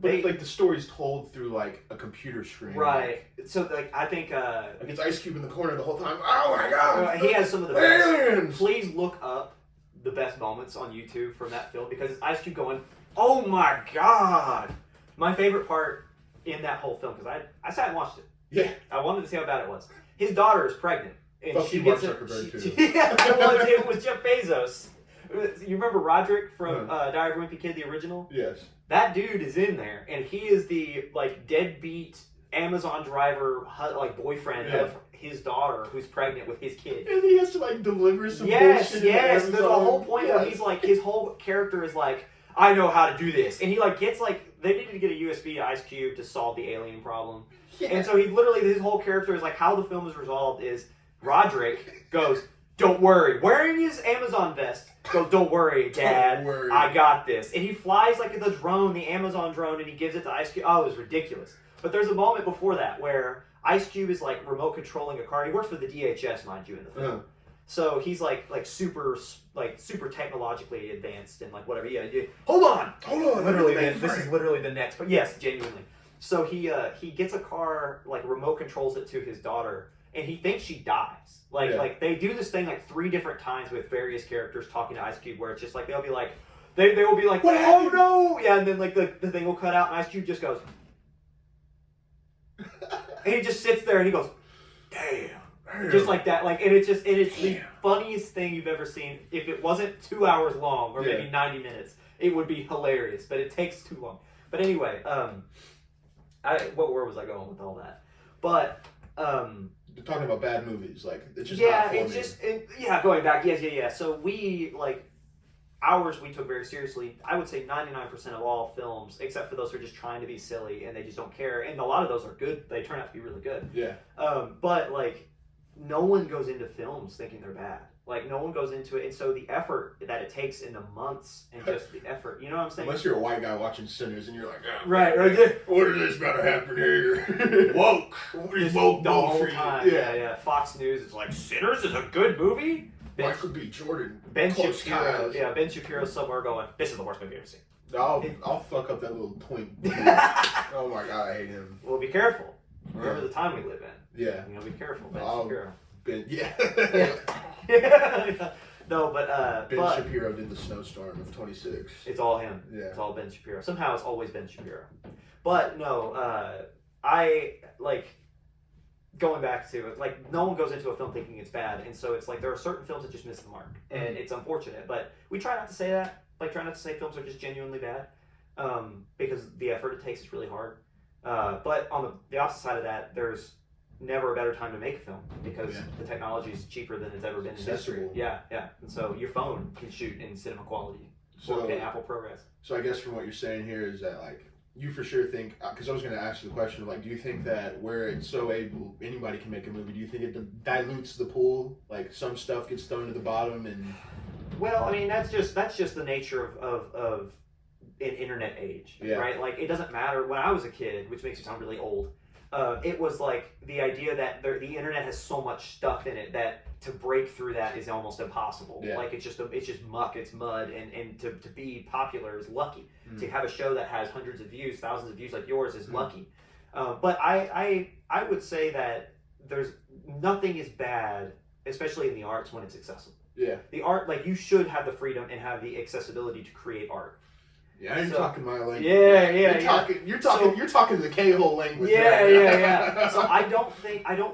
But like the story's told through like a computer screen. Right. So like I think like it's Ice Cube in the corner the whole time. Oh my god! He has some of the best. Please look up the best moments on YouTube from that film, because it's Ice Cube going, oh my god! My favorite part in that whole film, because I sat and watched it. I wanted to see how bad it was. His daughter is pregnant, and she gets it. Well, it was Jeff Bezos. You remember Roderick from Diary of a Wimpy Kid, the original? Yes. That dude is in there, and he is the like deadbeat Amazon driver, like boyfriend of his daughter who's pregnant with his kid. And he has to like deliver some bullshit. There's a whole point where he's like, his whole character is like, I know how to do this, and he like gets like, they needed to get a USB to Ice Cube to solve the alien problem, and so he literally, his whole character is like, how the film is resolved is Roderick goes, don't worry, wearing his Amazon vest, goes, don't worry, Dad, I got this. And he flies like the drone, the Amazon drone, and he gives it to Ice Cube. Oh, it was ridiculous. But there's a moment before that where Ice Cube is like remote controlling a car. He works for the DHS, mind you, in the film. So he's like super technologically advanced and like whatever. Hold on. Literally, this is literally the next. But yes, genuinely. So he gets a car, like remote controls it to his daughter, and he thinks she dies. Like they do this thing like 3 different times with various characters talking to Ice Cube, where it's just like they'll be like, they will be like, oh no, and then like the thing will cut out, and Ice Cube just goes, and he just sits there and he goes, damn, just like that, like, and it's the funniest thing you've ever seen. If it wasn't 2 hours long or maybe 90 minutes, it would be hilarious, but it takes too long. But anyway, where was I going with all that? But talking about bad movies, like it's just going back, So we ours we took very seriously. I would say 99% of all films, except for those who are just trying to be silly and they just don't care, and a lot of those are good. They turn out to be really good. But like no one goes into films thinking they're bad. Like no one goes into it, and so the effort that it takes in the months and just the effort, you know what I'm saying? Unless you're a white guy watching Sinners and you're like, oh, right. What is this about to happen here? Woke the whole time. Fox News is like, Sinners is a good movie. Michael B. Jordan. Ben Shapiro. Ben Shapiro's somewhere going, this is the worst movie I've ever seen. I'll fuck up that little twink. Oh my god, I hate him. Well, be careful. Remember the time we live in. Yeah. You know, be careful, Ben Shapiro. No, but Ben Shapiro did the snowstorm of 26. It's all him. It's all Ben Shapiro. Somehow it's always Ben Shapiro. But no, I like going back to it, like no one goes into a film thinking it's bad, and so it's like there are certain films that just miss the mark, and it's unfortunate. But we try not to say that. Like try not to say films are just genuinely bad, because the effort it takes is really hard. But on the opposite side of that, there's never a better time to make a film because the technology is cheaper than it's ever been in history. Yeah. And so your phone can shoot in cinema quality. 4K Apple ProRes. So I guess from what you're saying here is that like you for sure think, because I was going to ask you the question of like, do you think that where it's so able anybody can make a movie, do you think it dilutes the pool? Like some stuff gets thrown to the bottom and. Well, I mean that's just the nature of an internet age, right? Like it doesn't matter. When I was a kid, which makes me sound really old. it was like the idea that the internet has so much stuff in it that to break through that is almost impossible. Yeah. Like it's just muck, it's mud, and to be popular is lucky. To have a show that has hundreds of views, thousands of views like yours is lucky. But I would say that there's nothing is bad, especially in the arts, when it's accessible. Yeah. The art, like you should have the freedom and have the accessibility to create art. Yeah, you're talking my language. Yeah. You're talking the K-hole language. Yeah. So I don't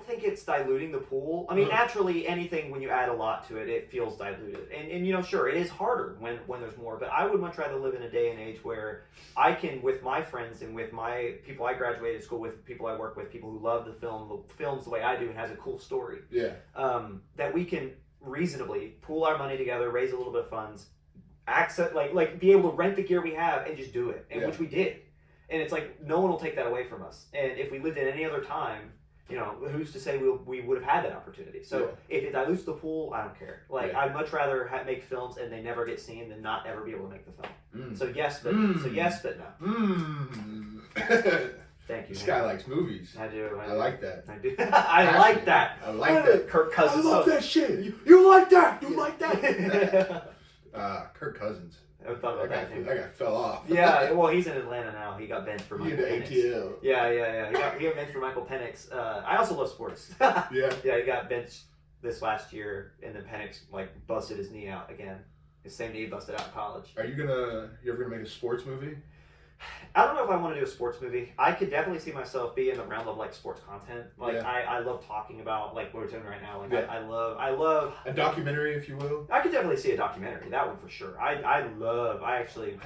think it's diluting the pool. I mean, naturally, anything when you add a lot to it, it feels diluted. And you know, sure, it is harder when there's more. But I would much rather live in a day and age where I can, with my friends and with my people I graduated school with, people I work with, people who love the films the way I do, and has a cool story. Yeah. That we can reasonably pool our money together, raise a little bit of funds, access like be able to rent the gear we have and just do it, and which we did. And it's like no one will take that away from us. And if we lived in any other time, you know, who's to say we would have had that opportunity? So if it dilutes the pool, I don't care. Like I'd much rather make films and they never get seen than not ever be able to make the film. So yes, but no. Thank you. This guy likes movies. I do. I like that. I do. I like that. I like that. Kirk Cousins. I love that shit. You like that. You like that. Kirk Cousins. I thought about that. That guy fell off. Yeah, well, he's in Atlanta now. He got benched for Michael Penix. ATL. Yeah. He got benched for Michael Penix. I also love sports. Yeah, he got benched this last year, and then Penix busted his knee out again. His same knee busted out in college. Are you ever gonna make a sports movie? I don't know if I want to do a sports movie. I could definitely see myself being in the realm of sports content. I love talking about what we're doing right now. I love a documentary, if you will. I could definitely see a documentary. That one for sure. I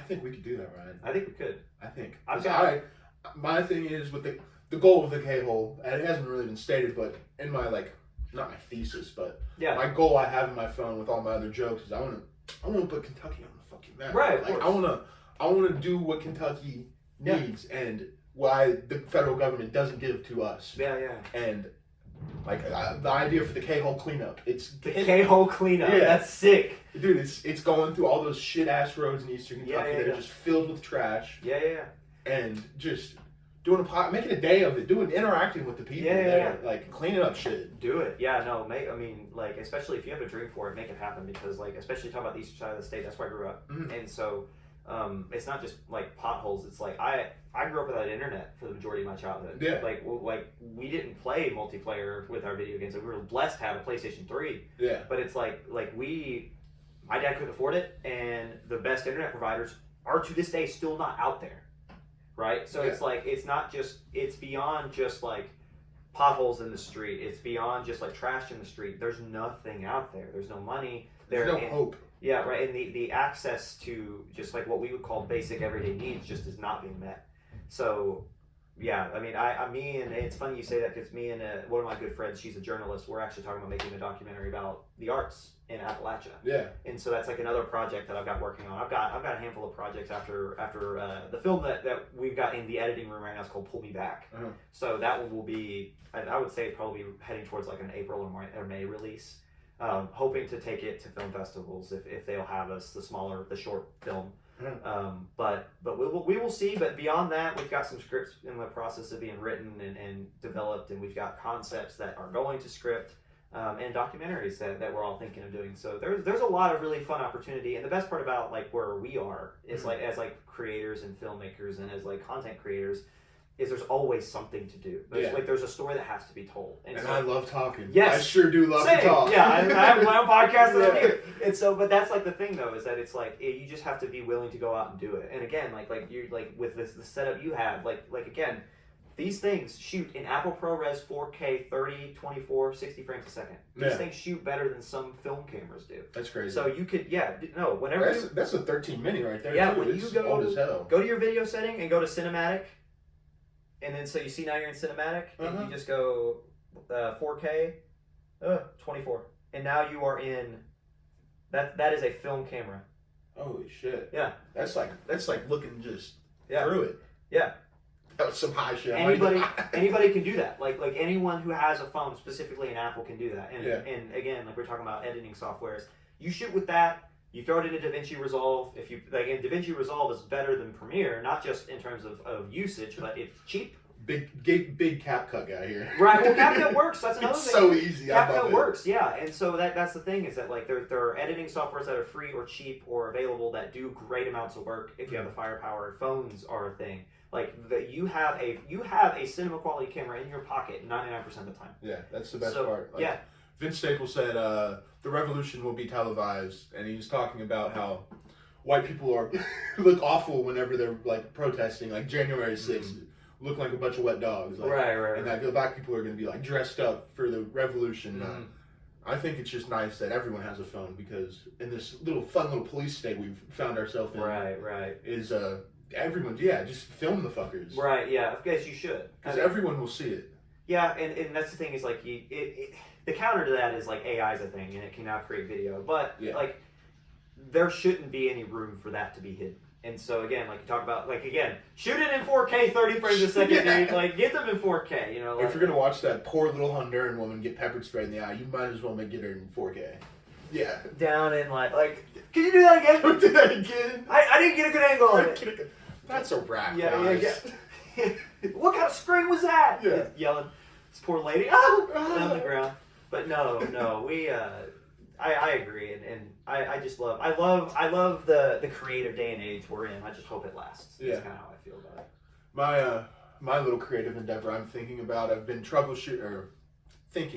think we could do that, Ryan. I think we could. My thing is with the goal of the K-hole, and it hasn't really been stated, but in my not my thesis, but my goal I have in my phone with all my other jokes is I want to put Kentucky on the fucking map. Right. I want to do what Kentucky needs and why the federal government doesn't give to us. Yeah. And the idea for the K-hole cleanup. It's the K-hole cleanup. Yeah. That's sick. Dude, it's going through all those shit ass roads in Eastern Kentucky that are just filled with trash. Yeah. And just making a day of it, interacting with the people there, cleaning up shit. Do it. Yeah, no, especially if you have a dream for it, make it happen, because especially talking about the eastern side of the state, that's where I grew up. Mm-hmm. And so it's not just potholes. It's I grew up without internet for the majority of my childhood. Yeah. We didn't play multiplayer with our video games. We were blessed to have a PlayStation 3. Yeah. But it's my dad couldn't afford it, and the best internet providers are to this day still not out there. Right? So it's beyond just potholes in the street. It's beyond just trash in the street. There's nothing out there. There's no money. There's no hope. Yeah, right. And the access to just what we would call basic everyday needs just is not being met. So, yeah, I mean, and it's funny you say that, because me and one of my good friends, she's a journalist, we're actually talking about making a documentary about the arts in Appalachia. Yeah. And so that's another project that I've got working on. I've got a handful of projects after the film that we've got in the editing room right now is called Pull Me Back. Uh-huh. So that one will be, I would say, probably heading towards an April or May release. Hoping to take it to film festivals if they'll have us, the short film. Mm-hmm. But we will see. But beyond that, we've got some scripts in the process of being written and developed, and we've got concepts that are going to script, and documentaries that we're all thinking of doing. So there's a lot of really fun opportunity. And the best part about where we are is as creators and filmmakers and as content creators, is there's always something to do. There's a story that has to be told. And so, I love talking. Yes. I sure do love to talk. Yeah, I have my own podcast that I'm here. And so, but that's the thing though, is that it's you just have to be willing to go out and do it. And again, you with the setup you have, again, these things shoot in Apple ProRes 4K 30, 24, 60 frames a second. These things shoot better than some film cameras do. That's crazy. So you could, whenever that's a 13 mini right there. Yeah, too. when it's you go old as hell. Go to your video setting and go to cinematic. And then so you see now you're in cinematic, and you just go 4K, 24, and now you are in. That is a film camera. Holy shit! Yeah, that's looking just through it. Yeah, that was some high shit. Anybody can do that. Like anyone who has a phone, specifically an Apple, can do that. And and again, we're talking about editing softwares. You shoot with that. You throw it into DaVinci Resolve. And DaVinci Resolve is better than Premiere, not just in terms of usage, but it's cheap. big CapCut guy here. Right. Well, CapCut works. That's another It's thing. so easy. I love CapCut it. works. Yeah. And so that's the thing is that like there are editing softwares that are free or cheap or available that do great amounts of work if you have the firepower. Phones are a thing. Like you have a cinema quality camera in your pocket 99% of the time. Yeah, that's the best part. Like, yeah. Vince Staples said the revolution will be televised, and he's talking about how white people look awful whenever they're like protesting, like January 6th, look like a bunch of wet dogs. Like, right. And that the black people are going to be like dressed up for the revolution. I think it's just nice that everyone has a phone because in this fun little police state we've found ourselves in, right, is everyone, just film the fuckers. Right, yeah, as you should. Because everyone will see it. Yeah, and that's the thing is like the counter to that is like AI is a thing and it can now create video, but like there shouldn't be any room for that to be hidden. And so again, like you talk about, like again, shoot it in 4K, 30 frames a second, dude. Like get them in 4K, you know. Like, if you're gonna watch that poor little Honduran woman get pepper sprayed in the eye, you might as well get her in 4K. Yeah. Down in like, can you do that again? Do that again. I didn't get a good angle on it. That's a wrap. Yeah. What kind of scream was that? Yeah. Yelling, this poor lady, on the ground. But no, we, I agree, and I just love the creative day and age we're in. I just hope it lasts. Yeah. That's kind of how I feel about it. My little creative endeavor I've been thinking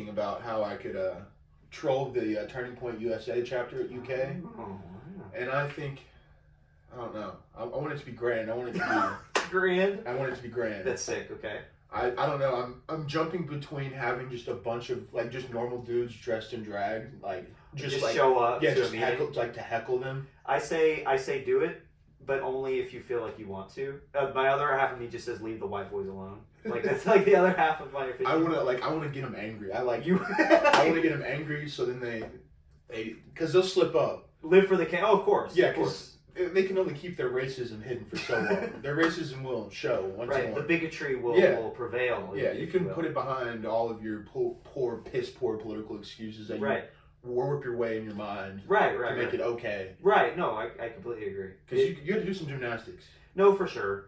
about how I could troll the Turning Point USA chapter at UK. Oh, and I don't know. I want it to be grand. I want it to be grand. I want it to be grand. That's sick. Okay. I don't know. I'm jumping between having just a bunch of like just normal dudes dressed in drag, like just like, show up. Yeah, just heckle, like to heckle them. I say do it, but only if you feel like you want to. My other half of me just says leave the white boys alone. Like that's like the other half of my opinion. I want to get them angry. I want to get them angry so then they because they'll slip up. Live for the king. Oh, of course. Yeah, of course. They can only keep their racism hidden for so long. Their racism will show once more. The bigotry will prevail. Yeah, you can put it behind all of your piss poor political excuses that you warp your way in your mind to make it okay. Right, no, I completely agree. Because you have to do some gymnastics. No, for sure.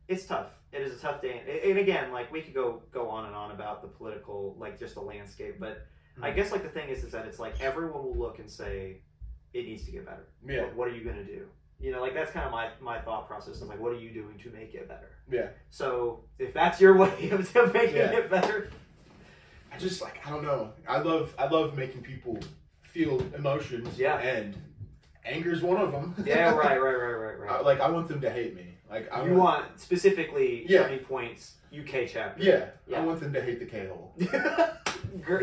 It's tough. It is a tough day. And again, like we could go on and on about the political, like just the landscape, but I guess like the thing is that it's like everyone will look and say, it needs to get better. Yeah. What are you going to do? You know, like that's kind of my thought process. I'm like, what are you doing to make it better? Yeah. So if that's your way of making it better. I don't know. I love making people feel emotions. Yeah. And anger is one of them. Yeah, right. I want them to hate me. Like you want specifically Turning Point's UK chapter. Yeah. I want them to hate the K-hole.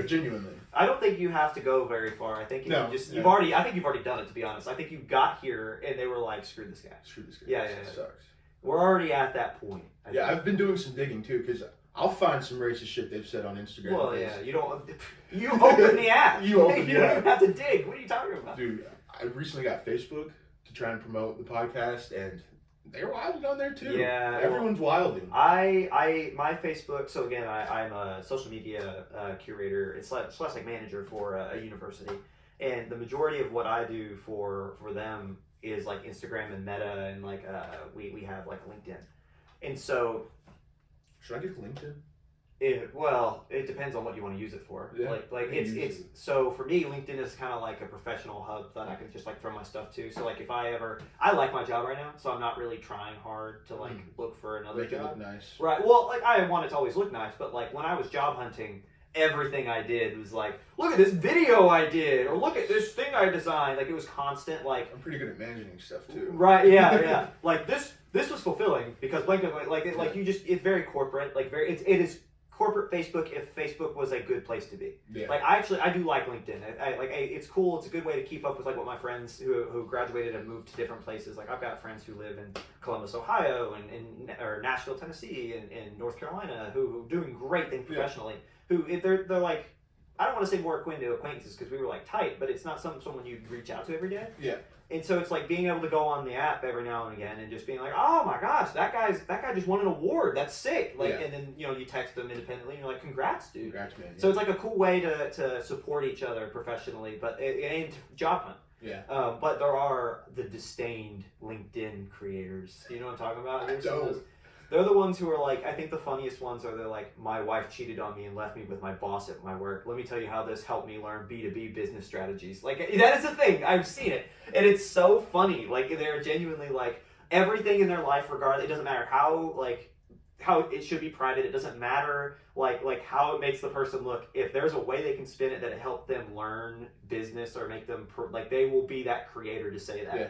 Genuinely. I don't think you have to go very far. I think I think you've already done it, to be honest. I think you got here and they were like, screw this guy. Yeah. Sucks. We're already at that point. I think. I've been doing some digging too, because I'll find some racist shit they've said on Instagram. Well, you open the app. You open the You don't app. even have to dig. What are you talking about? Dude, I recently got Facebook to try and promote the podcast, and they're wilding on there too. Yeah. Everyone's wilding. My Facebook, so again, I'm a social media curator, it's like manager for a university. And the majority of what I do for them is like Instagram and Meta and like we have like LinkedIn. And so should I get LinkedIn? It depends on what you want to use it for. Yeah, like it's so for me, LinkedIn is kind of like a professional hub that I can just like throw my stuff to. So like if I like my job right now, so I'm not really trying hard to like look for another job. Make it look nice. Right. Well, like I want it to always look nice, but like when I was job hunting, everything I did was like, look at this video I did, or look at this thing I designed. Like it was constant. Like I'm pretty good at managing stuff too. Right. Yeah. Like this was fulfilling because it's very corporate. Like it is corporate Facebook if Facebook was a good place to be. Yeah. Like I do like LinkedIn. It's cool. It's a good way to keep up with like what my friends who graduated and moved to different places. Like I've got friends who live in Columbus, Ohio, or Nashville, Tennessee, and North Carolina who are doing great things professionally. Who they're like, I don't want to say more akin to acquaintances because we were like tight, but it's not someone you'd reach out to every day. Yeah. And so it's like being able to go on the app every now and again and just being like, oh my gosh, that guy just won an award. That's sick. Like, and then you text them independently and you're like, congrats, dude. Congrats, man. Yeah. So it's like a cool way to support each other professionally, but it ain't job hunt. Yeah. But there are the disdained LinkedIn creators. You know what I'm talking about? They're the ones who are like, I think the funniest ones are they're like, my wife cheated on me and left me with my boss at my work. Let me tell you how this helped me learn B2B business strategies. Like, that is the thing. I've seen it. And it's so funny. Like, they're genuinely like, everything in their life, regardless, it doesn't matter how it should be private. It doesn't matter like how it makes the person look. If there's a way they can spin it that it helped them learn business or make them they will be that creator to say that. Yeah.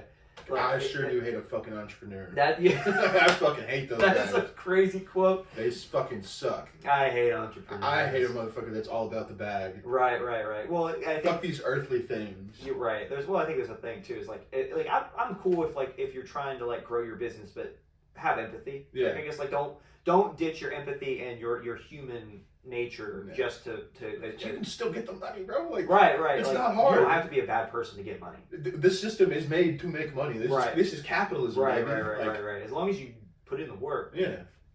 Like, I sure do hate a fucking entrepreneur. That yeah. I fucking hate those guys. That's a crazy quote. They fucking suck. I hate entrepreneurs. I hate a motherfucker that's all about the bag. Right. Well, I think fuck these earthly things. You're right. I think there's a thing too. Is I'm cool if you're trying to grow your business, but have empathy. Yeah. I guess don't ditch your empathy and your human nature just to you can still get the money, bro. Right. It's not hard. You don't have to be a bad person to get money. This system is made to make money. This is capitalism. Right. As long as you put in the work,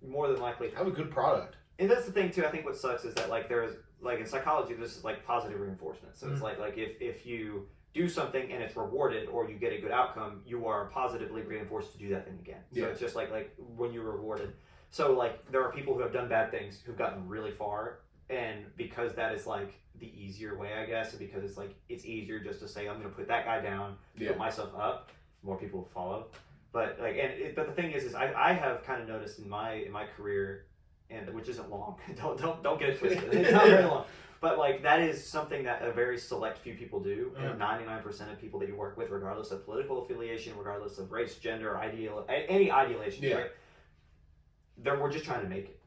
more than likely have a good product. And that's the thing too. I think what sucks is that there's in psychology, this is positive reinforcement. So it's if you do something and it's rewarded or you get a good outcome, you are positively reinforced to do that thing again. So it's just like when you're rewarded. So there are people who have done bad things who've gotten really far, and because that is the easier way, I guess, because it's easier just to say I'm going to put that guy down, put myself up, more people will follow. But but the thing is I have kind of noticed in my career, and which isn't long, don't get it twisted, it's not very long. But that is something that a very select few people do, and 99% of people that you work with, regardless of political affiliation, regardless of race, gender, any ideology, right? We're just trying to make it,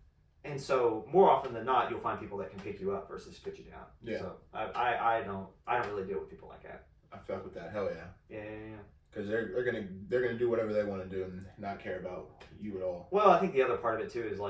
and so more often than not, you'll find people that can pick you up versus put you down. Yeah. So I don't really deal with people like that. I fuck with that. Hell yeah. Yeah. Because they're gonna do whatever they want to do and not care about you at all. Well, I think the other part of it too is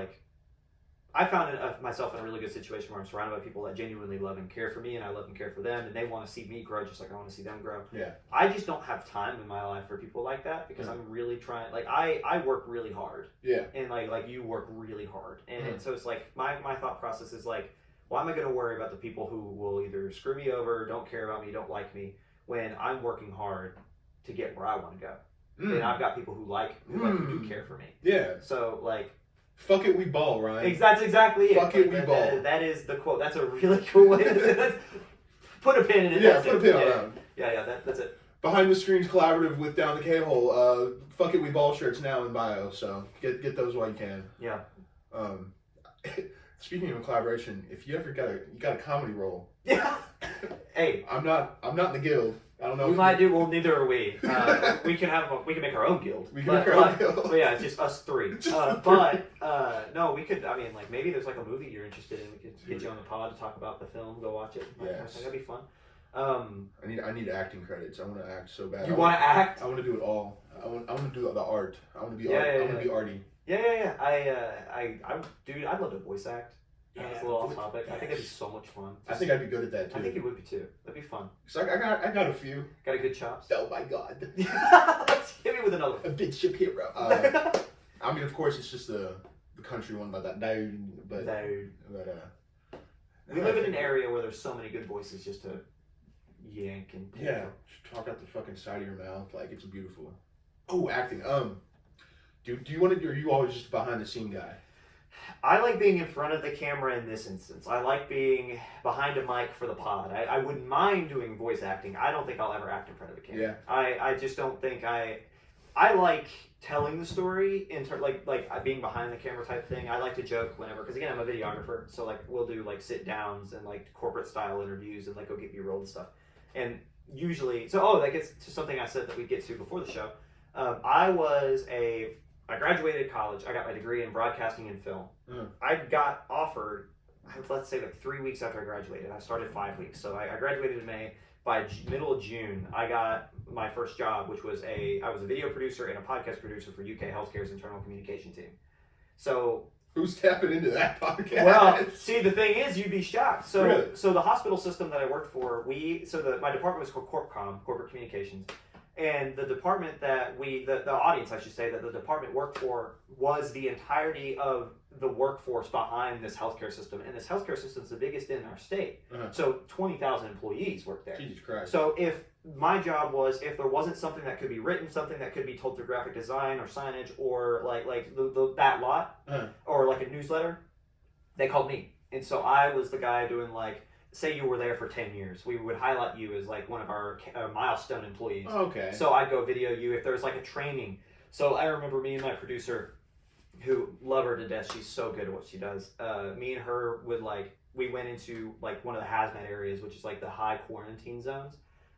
I found myself in a really good situation where I'm surrounded by people that genuinely love and care for me, and I love and care for them, and they want to see me grow just like I want to see them grow. Yeah. I just don't have time in my life for people like that because I'm really trying. I work really hard. Yeah. And like you work really hard, and so it's my thought process is why am I going to worry about the people who will either screw me over, don't care about me, don't like me, when I'm working hard to get where I want to go, and I've got people who do care for me. Yeah. So fuck it, we ball, Ryan. That's exactly it. Fuck it, we ball. That is the quote. That's a really cool way to say that. Put a pin in it. Yeah, put a pin on that. Yeah, that's it. Behind the Screens collaborative with Down the K-Hole. Fuck it, we ball shirts now in bio, so get those while you can. Yeah. Speaking of collaboration, if you ever got a comedy role. Yeah. Hey. I'm not in the guild. I don't know. We might do. Well, neither are we. We can make our own guild. We can make our own guild. But yeah, it's just us three. No, we could. I mean, maybe there's a movie you're interested in. We could get you on the pod to talk about the film. Go watch it. Yes. That'd be fun. I need acting credits. I want to act so bad. You want to act? I want to do it all. I want to do the art. I want to be art. I want to be arty. Yeah. Dude, I'd love to voice act. That's a little off topic. I think that'd be so much fun. I think I'd be good at that too. I think you would be too. That'd be fun. So I got a few. Got a good chops. Oh my god. Hit me with another. A big ship hero. I mean, of course, it's just the country one by that dude. But we live in an area where there's so many good voices just to yank and talk out the fucking side of your mouth. It's beautiful. Oh, acting. Do you want to do? Are you always just behind the scene guy? I like being in front of the camera in this instance. I like being behind a mic for the pod. I wouldn't mind doing voice acting. I don't think I'll ever act in front of a camera. Yeah. I just don't think I like telling the story in being behind the camera type thing. I like to joke whenever, because again, I'm a videographer, so we'll do sit downs and corporate style interviews and go get B-roll and stuff. And usually, that gets to something I said that we'd get to before the show. I graduated college. I got my degree in broadcasting and film. I got offered, let's say 3 weeks after I graduated. I started 5 weeks. So I graduated in May. By middle of June, I got my first job, which was I was a video producer and a podcast producer for UK Healthcare's internal communication team. So who's tapping into that podcast? Well, see, the thing is, you'd be shocked. So really? So the hospital system that I worked for, my department was called CorpCom, Corporate Communications. And the department the audience, I should say, that the department worked for was the entirety of the workforce behind this healthcare system. And this healthcare system is the biggest in our state. So 20,000 employees work there. Jesus Christ. So if my job was, if there wasn't something that could be written, something that could be told through graphic design or signage or like that lot or like a newsletter, they called me. And so I was the guy doing like, say you were there for 10 years, we would highlight you as like one of our milestone employees. Okay. So I'd go video you if there was like a training. So I remember me and my producer, who love her to death, she's so good at what she does. Me and her would like, we went into like one of the hazmat areas, which is like the high quarantine zones.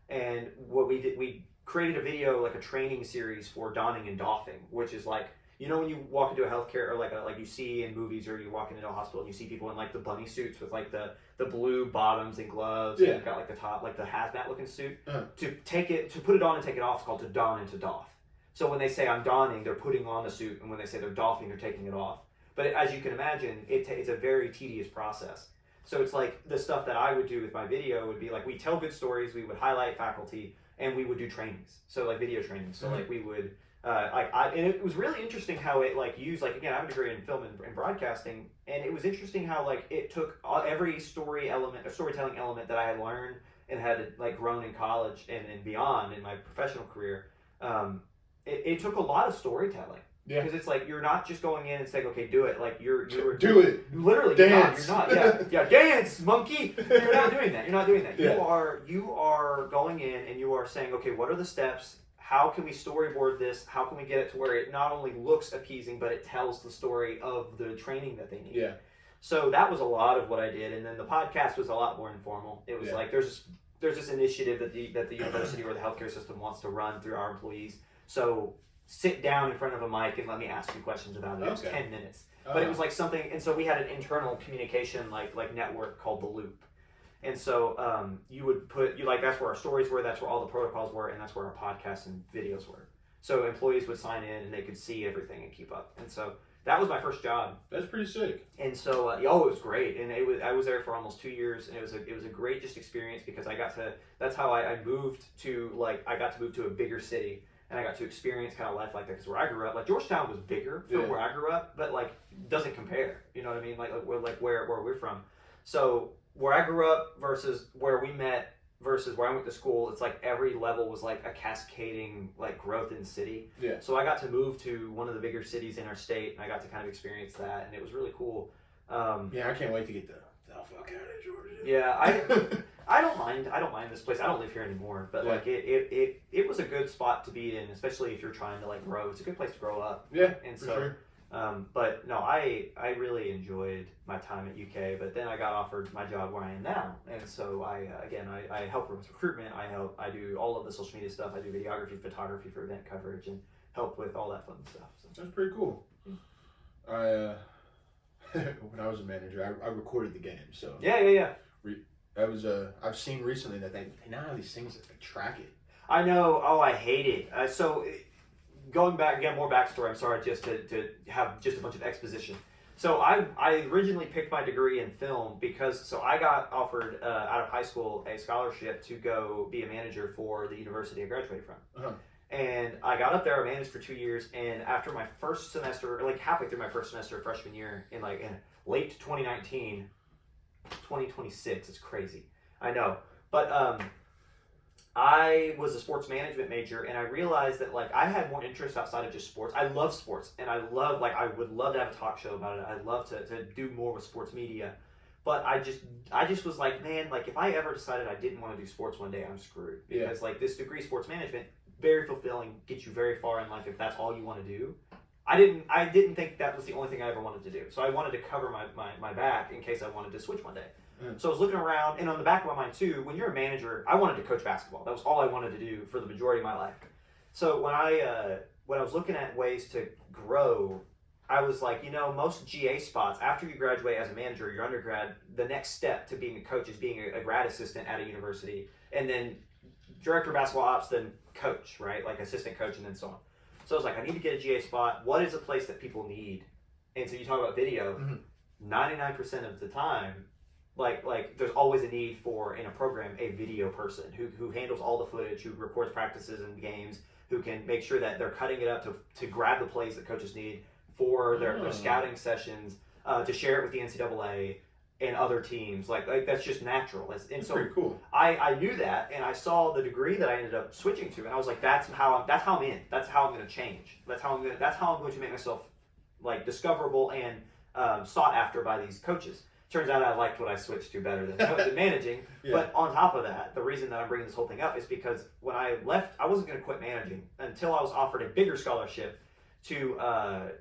And what we did, we created a video, like a training series for donning and doffing, which is like, you know, when you walk into a healthcare or like you see in movies, or you walk into a hospital and you see people in like the bunny suits with like the blue bottoms and gloves, and you've got like the top, like the hazmat looking suit. To put it on and take it off is called to don and to doff. So when they say I'm donning, they're putting on the suit, and when they say they're doffing, they're taking it off. But as you can imagine, it's a very tedious process. So it's like the stuff that I would do with my video would be like, we tell good stories, we would highlight faculty, and we would do trainings. So like video trainings. So like we would, and it was really interesting how it like used, like, again, I have a degree in film and broadcasting, and it was interesting how like it took every storytelling element that I had learned and had like grown in college and beyond in my professional career. It took a lot of storytelling. Yeah. Because it's like, you're not just going in and saying, okay, do it. Like you're do it. Literally, dance. You're not. Yeah, dance, monkey. You're not doing that. You're not doing that. Yeah. You are going in and you are saying, okay, what are the steps? How can we storyboard this? How can we get it to where it not only looks appeasing, but it tells the story of the training that they need? Yeah. So that was a lot of what I did, and then the podcast was a lot more informal. It was like there's this initiative that the university or the healthcare system wants to run through our employees. So sit down in front of a mic and let me ask you questions about it. It was 10 minutes. But it was like something, and so we had an internal communication like network called The Loop. And so you would that's where our stories were, that's where all the protocols were, and that's where our podcasts and videos were. So employees would sign in and they could see everything and keep up. And so that was my first job. That's pretty sick. And so it was great. And I was there for almost 2 years, and it was a great just experience because that's how I moved to I got to move to a bigger city. And I got to experience kind of life like that, because where I grew up, like Georgetown was bigger for where I grew up, but like doesn't compare. You know what I mean? Like where we're from. So where I grew up versus where we met versus where I went to school, it's like every level was like a cascading like growth in the city. Yeah. So I got to move to one of the bigger cities in our state, and I got to kind of experience that, and it was really cool. I can't wait to get the fuck out of Georgia. Yeah, I don't mind this place. I don't live here anymore, but like it was a good spot to be in, especially if you're trying to like grow. It's a good place to grow up. Yeah, and so, sure. But no, I really enjoyed my time at UK. But then I got offered my job where I am now, and so I help with recruitment. I do all of the social media stuff. I do videography, photography for event coverage, and help with all that fun stuff. So. That's pretty cool. When I was a manager, I recorded the game. So yeah. I've seen recently that they now have these things that they track it. I know. Oh, I hate it. So going back again, more backstory. I'm sorry, just to have just a bunch of exposition. So I originally picked my degree in film because I got offered out of high school a scholarship to go be a manager for the university I graduated from. Uh-huh. And I got up there, I managed for 2 years, and after my first semester, like halfway through my first semester of freshman year, in late 2019, 2026, it's crazy. I know. But I was a sports management major, and I realized that I had more interest outside of just sports. I love sports, and I would love to have a talk show about it. I'd love to do more with sports media. But I just was like, man, if I ever decided I didn't want to do sports one day, I'm screwed. Because this degree, sports management, very fulfilling, gets you very far in life if that's all you want to do. I didn't think that was the only thing I ever wanted to do. So I wanted to cover my back in case I wanted to switch one day. So I was looking around, and on the back of my mind too, when you're a manager, I wanted to coach basketball. That was all I wanted to do for the majority of my life. So when I was looking at ways to grow, I was like, most GA spots, after you graduate as a manager, your undergrad, the next step to being a coach is being a grad assistant at a university, and then director of basketball ops, then coach, right? Like assistant coach, and then so on. So I was like, I need to get a GA spot. What is a place that people need? And so you talk about video, 99% of the time, like there's always a need for, in a program, a video person who handles all the footage, who records practices and games, who can make sure that they're cutting it up to grab the plays that coaches need for their scouting sessions, to share it with the NCAA. and other teams. Like that's just natural. And That's so pretty cool. I knew that, and I saw the degree that I ended up switching to, and I was like, that's how I'm in. That's how I'm going to change. That's how I'm going to make myself like discoverable and sought after by these coaches. Turns out I liked what I switched to better than managing. Yeah. But on top of that, the reason that I'm bringing this whole thing up is because when I left, I wasn't going to quit managing until I was offered a bigger scholarship to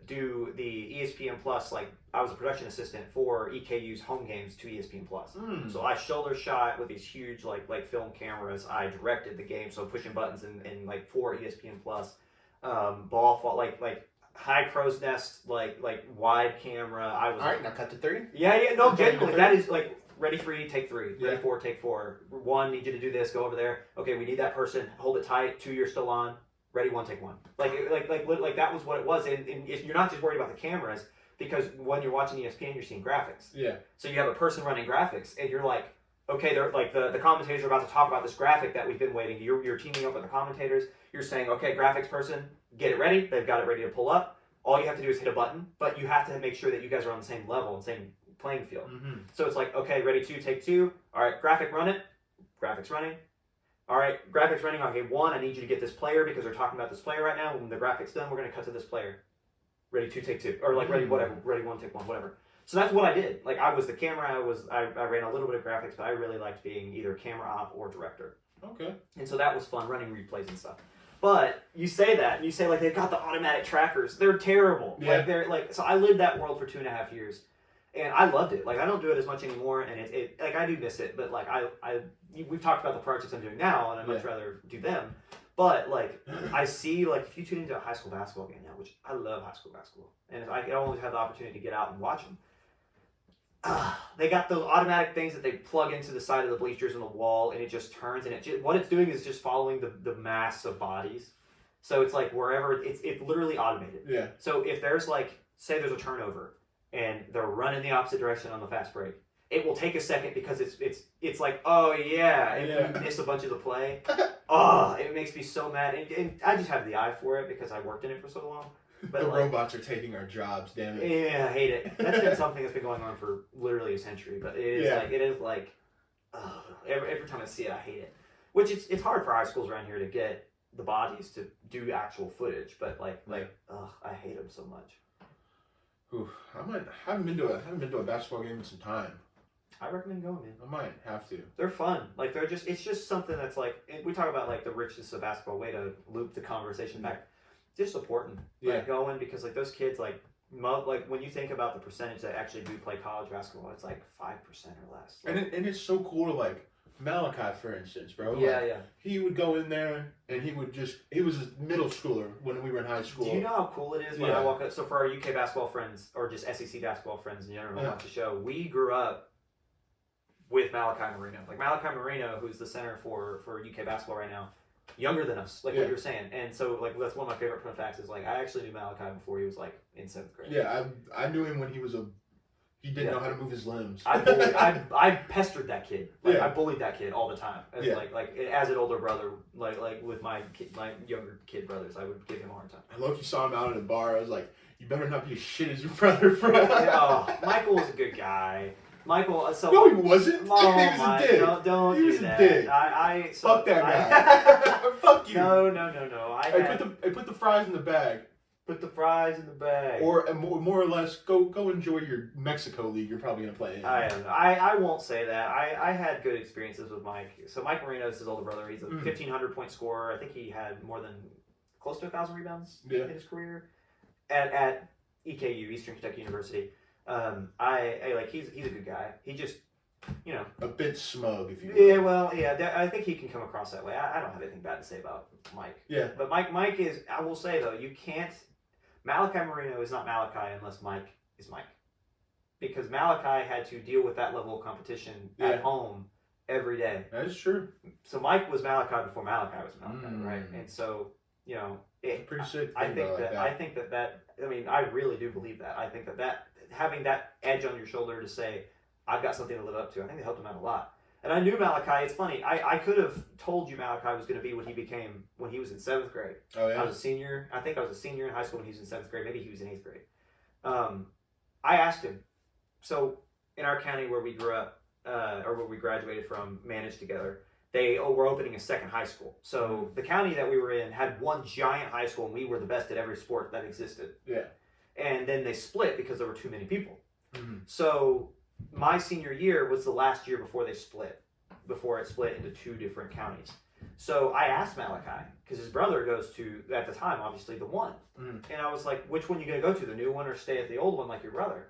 do the ESPN Plus. Like I was a production assistant for EKU's home games to ESPN Plus. So I shoulder shot with these huge like film cameras. I directed the game, so pushing buttons in like for ESPN Plus. Ball fall like high crow's nest like wide camera. I was All right, now cut to 3. Yeah, no, Okay, genuinely, that is like ready 3, take 3. Ready Yeah. 4, take 4. 1, need you to do this, go over there. Okay, we need that person. Hold it tight. 2, you're still on. Ready 1, take 1. Like that was what it was. And you're not just worried about the cameras because when you're watching ESPN, you're seeing graphics. Yeah. So you have a person running graphics, and you're like, okay, they're like the commentators are about to talk about this graphic that we've been waiting. You're teaming up with the commentators. You're saying, okay, graphics person, get it ready. They've got it ready to pull up. All you have to do is hit a button, but you have to make sure that you guys are on the same level and same playing field. So it's like, okay, ready 2, take 2. All right, graphic run it. Graphics running. All right, graphics running. Okay, 1, I need you to get this player because we're talking about this player right now. When the graphics done, we're going to cut to this player. Ready 2, take 2. Or like ready whatever. Ready 1, take 1, whatever. So that's what I did. Like I was the camera. I ran a little bit of graphics, but I really liked being either camera op or director. Okay. And so that was fun, running replays and stuff. But you say that, and you say like they've got the automatic trackers. They're terrible. Yeah. Like they're like so. I lived that world for 2.5 years, and I loved it. Like I don't do it as much anymore, and it like I do miss it. But like we've talked about the projects I'm doing now, and I'd much rather do them. But like I see like if you tune into a high school basketball game now, which I love high school basketball, and if I always have the opportunity to get out and watch them. They got those automatic things that they plug into the side of the bleachers and the wall, and it just turns. And what it's doing is just following the mass of bodies. So it's like wherever it's literally automated. Yeah. So if there's like say there's a turnover and they're running the opposite direction on the fast break, it will take a second because it's like oh yeah, and you miss a bunch of the play. It makes me so mad, and I just have the eye for it because I worked in it for so long. But the robots are taking our jobs, damn it. Yeah, I hate it. That's been something that's been going on for literally a century. But it is like every time I see it, I hate it. Which it's hard for high schools around here to get the bodies to do actual footage. But I hate them so much. Ooh, I haven't been to a basketball game in some time. I recommend going, man. I might have to. They're fun. Like it's just something that's like we talk about like the richness of basketball. Way to loop the conversation back. Just supporting, like going because like those kids like when you think about the percentage that actually do play college basketball, it's like 5% or less. Like, and it's so cool to like Malachi, for instance, bro. Yeah, like, yeah. He would go in there and he was a middle schooler when we were in high school. Do you know how cool it is when I walk up? So for our UK basketball friends or just SEC basketball friends in general, watch the show. We grew up with Malachi Marino. Like Malachi Marino, who's the center for UK basketball right now. Younger than us, like what you were saying, and so like that's one of my favorite fun facts is like I actually knew Malachi before he was like in 7th grade. Yeah, I knew him when he didn't know how to move his limbs. I pestered that kid. Like I bullied that kid all the time. As like as an older brother, like with my younger kid brothers, I would give him a hard time. I low-key saw him out at a bar. I was like, you better not be as shit as your brother, bro. Michael was a good guy. Michael, so no, he wasn't. Oh, he was a dick. Don't he do was that. a dick. Fuck that guy. Fuck you. No. I put the fries in the bag. Put the fries in the bag. Or more or less, go enjoy your Mexico league. You're probably gonna play in. I won't say that. I had good experiences with Mike. So Mike Marino is his older brother. He's a 1,500 point scorer. I think he had more than close to 1,000 rebounds in his career at EKU, Eastern Kentucky University. He's a good guy. He just, a bit smug, if you will. Yeah, well, yeah, I think he can come across that way. I don't have anything bad to say about Mike. Yeah. But Mike is, I will say though, you can't, Malachi Marino is not Malachi unless Mike is Mike. Because Malachi had to deal with that level of competition at home every day. That is true. So Mike was Malachi before Malachi was Malachi, right? And so, pretty sick. I think that I really do believe that. I think that having that edge on your shoulder to say, I've got something to live up to, I think it helped him out a lot. And I knew Malachi. It's funny. I could have told you Malachi was going to be what he became when he was in 7th grade. Oh yeah. I was a senior. I think I was a senior in high school when he was in 7th grade. Maybe he was in 8th grade. I asked him. So in our county where we grew up, or where we graduated from, managed together, they were opening a second high school. So the county that we were in had one giant high school, and we were the best at every sport that existed. Yeah. And then they split because there were too many people. Mm-hmm. So my senior year was the last year before it split into two different counties. So I asked Malachi, because his brother goes to, at the time, obviously, the one. Mm. And I was like, which one are you going to go to, the new one or stay at the old one like your brother?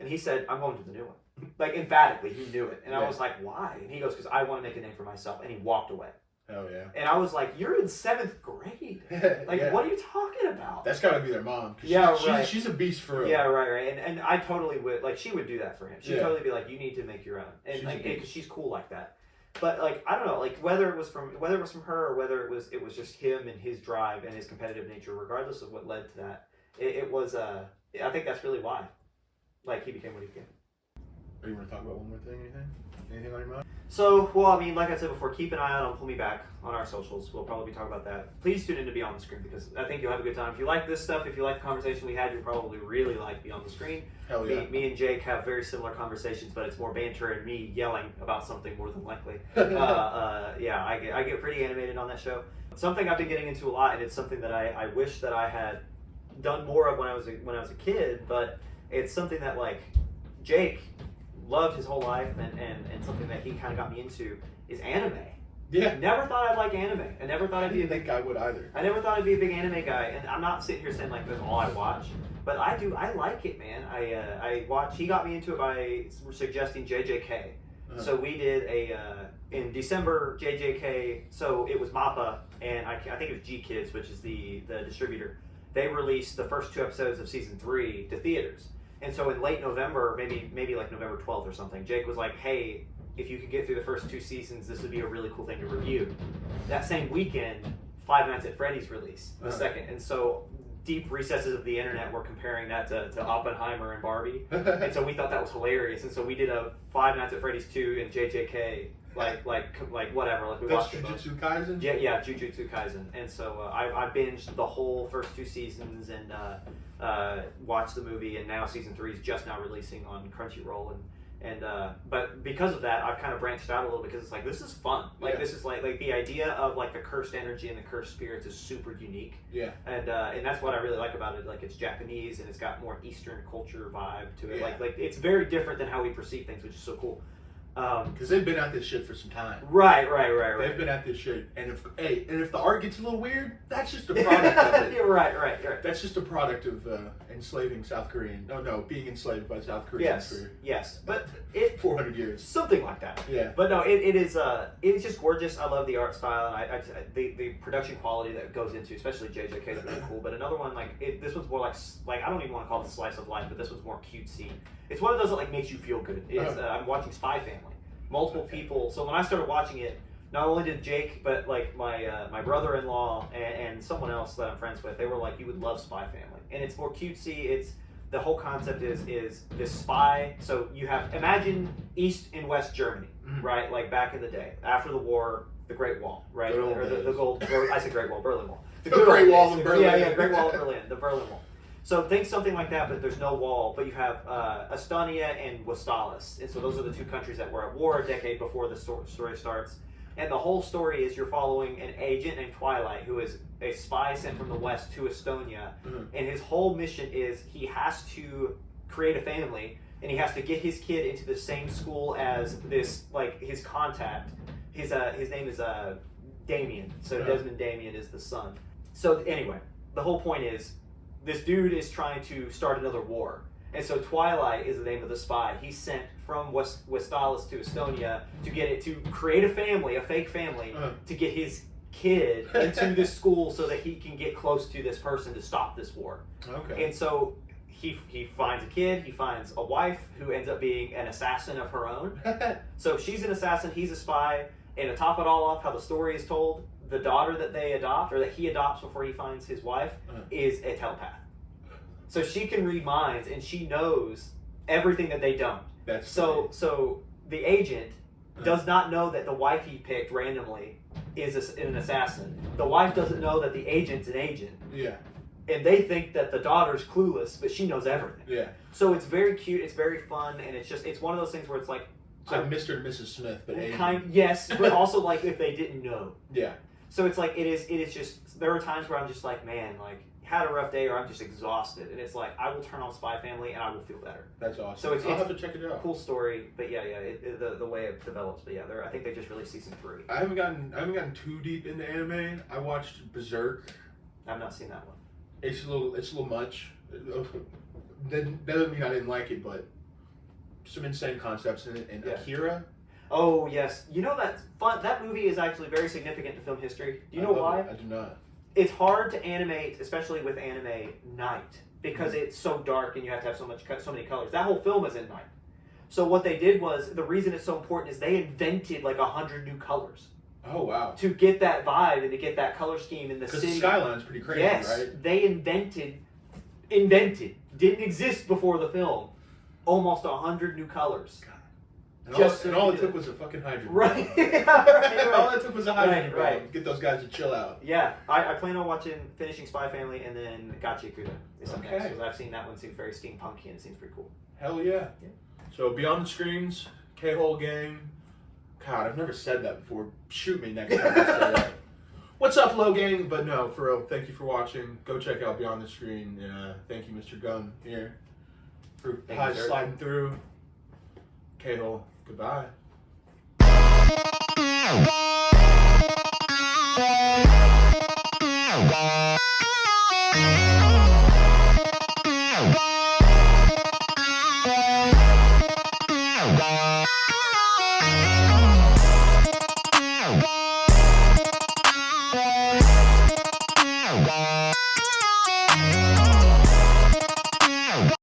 And he said, I'm going to the new one. Like, emphatically, he knew it. And I was like, why? And he goes, because I want to make a name for myself. And he walked away. Oh, yeah. And I was like, you're in 7th grade. Like, what are you talking about? That's got to be their mom. Yeah, she's a beast for real. Yeah, right. And I totally would, like, she would do that for him. She'd totally be like, you need to make your own. And she's like, because she's cool like that. But like, I don't know, like whether it was from her or whether it was just him and his drive and his competitive nature, regardless of what led to that, it was I think that's really why, like, he became what he became. Or you want to talk about one more thing? Anything on your mind? So, well, I mean, like I said before, keep an eye out on Pull Me Back on our socials. We'll probably be talking about that. Please tune in to Beyond the Screen, because I think you'll have a good time. If you like this stuff, if you like the conversation we had, you'll probably really like Beyond the Screen. Hell yeah. Me and Jake have very similar conversations, but it's more banter and me yelling about something more than likely. Yeah, I get pretty animated on that show. Something I've been getting into a lot, and it's something that I wish that I had done more of when I was a kid, but it's something that, like, Jake loved his whole life, and something that he kind of got me into is anime. Yeah. Never thought I'd like anime. I never thought I'd be a big. I think I would either. I never thought I'd be a big anime guy, and I'm not sitting here saying like that's all I watch, but I do. I like it, man. I watch. He got me into it by suggesting JJK. Uh-huh. So we did in December JJK. So it was MAPPA, and I think it was G Kids, which is the distributor. They released the first 2 episodes of season 3 to theaters. And so in late November, maybe like November 12th or something, Jake was like, hey, if you could get through the first 2 seasons, this would be a really cool thing to review. That same weekend, Five Nights at Freddy's released, the second. And so deep recesses of the internet were comparing that to Oppenheimer and Barbie. And so we thought that was hilarious. And so we did a Five Nights at Freddy's 2 and JJK, like whatever. Like we That's watched Jujutsu Kaisen? Yeah, Jujutsu Kaisen. And so I binged the whole first 2 seasons and watched the movie, and now season 3 is just now releasing on Crunchyroll, but because of that, I've kind of branched out a little, because it's like, this is fun. Like, this is like the idea of like the cursed energy and the cursed spirits is super unique. Yeah. And that's what I really like about it. Like, it's Japanese and it's got more Eastern culture vibe to it. Yeah. Like it's very different than how we perceive things, which is so cool. Because they've been at this shit for some time. Right. They've been at this shit, and if the art gets a little weird, that's just a product of it. Right. That's just a product of enslaving South Korean. No, being enslaved by South Koreans for but it 400 years, something like that. Yeah. But no, it's just gorgeous. I love the art style, and the production quality that goes into, especially JJK, is really cool. But another one, this one's more like I don't even want to call it slice of life, but this one's more cutesy. It's one of those that like makes you feel good. I'm watching Spy Family. Multiple people. So when I started watching it, not only did Jake, but like my brother-in-law and someone else that I'm friends with, they were like, you would love Spy Family. And it's more cutesy. It's the whole concept is this spy. So you have, imagine East and West Germany, right? Like back in the day, after the war, the Great Wall, right? Or the gold. I said Great Wall, Berlin Wall. The Great Wall of Berlin. Yeah, Great Wall of Berlin, the Berlin Wall. So think something like that, but there's no wall. But you have Estonia and Westalis, and so those are the 2 countries that were at war a decade before the story starts. And the whole story is you're following an agent named Twilight, who is a spy sent from the West to Estonia, and his whole mission is he has to create a family, and he has to get his kid into the same school as this, like, his contact. His name is Damien. So Desmond Damien is the son. So anyway, the whole point is, this dude is trying to start another war. And so Twilight is the name of the spy. He's sent from Westalis to Estonia to create a family, a fake family, to get his kid into this school so that he can get close to this person to stop this war. Okay. And so he finds a kid, he finds a wife who ends up being an assassin of her own. So she's an assassin, he's a spy, and to top it all off, how the story is told, the daughter that they adopt, or that he adopts before he finds his wife, is a telepath. So she can read minds, and she knows everything that they don't. So the agent does not know that the wife he picked randomly is an assassin. The wife doesn't know that the agent's an agent. Yeah. and they think that the daughter's clueless, but she knows everything. Yeah. So it's very cute, it's very fun, and it's one of those things where it's like It's like Mr. and Mrs. Smith, but Asian. yes, but also like if they didn't know. Yeah. So it's like it is just there are times where I'm just like, man, like had a rough day or I'm just exhausted, and it's like I will turn on Spy Family and I will feel better. That's awesome. So it's I'll have to check it out. Cool story, but the way it develops. But yeah, I think they just released season 3. I haven't gotten too deep into anime. I watched Berserk. I've not seen that one. It's a little much. That doesn't mean I didn't like it, but some insane concepts in it. And Yeah. Akira. Oh yes, you know that movie is actually very significant to film history. Do you know why? I do not. It's hard to animate, especially with anime, night because it's so dark and you have to have so many colors. That whole film is in night. So what they did was the reason it's so important is they invented like 100 new colors. Oh wow. To get that vibe and to get that color scheme in the city. Because the skyline's pretty crazy, yes, right? They invented, didn't exist before the film. Almost 100 new colors. God. And Just all it took was a fucking hydrant. Right. right. All it took was a hydrant. Right. Get those guys to chill out. Yeah, I plan on finishing Spy Family and then Gachikuda is up next Okay. because I've seen that one. Seems very steampunky and it seems pretty cool. Hell yeah. Yeah. So Beyond the Screens, K-Hole Gang. God, I've never said that before. Shoot me next time I say that. What's up, Low Gang? But no, for real, thank you for watching. Go check out Beyond the Screen. Thank you, Mr. Gumm, here, for Thank you, sir. sliding through. K-Hole, goodbye.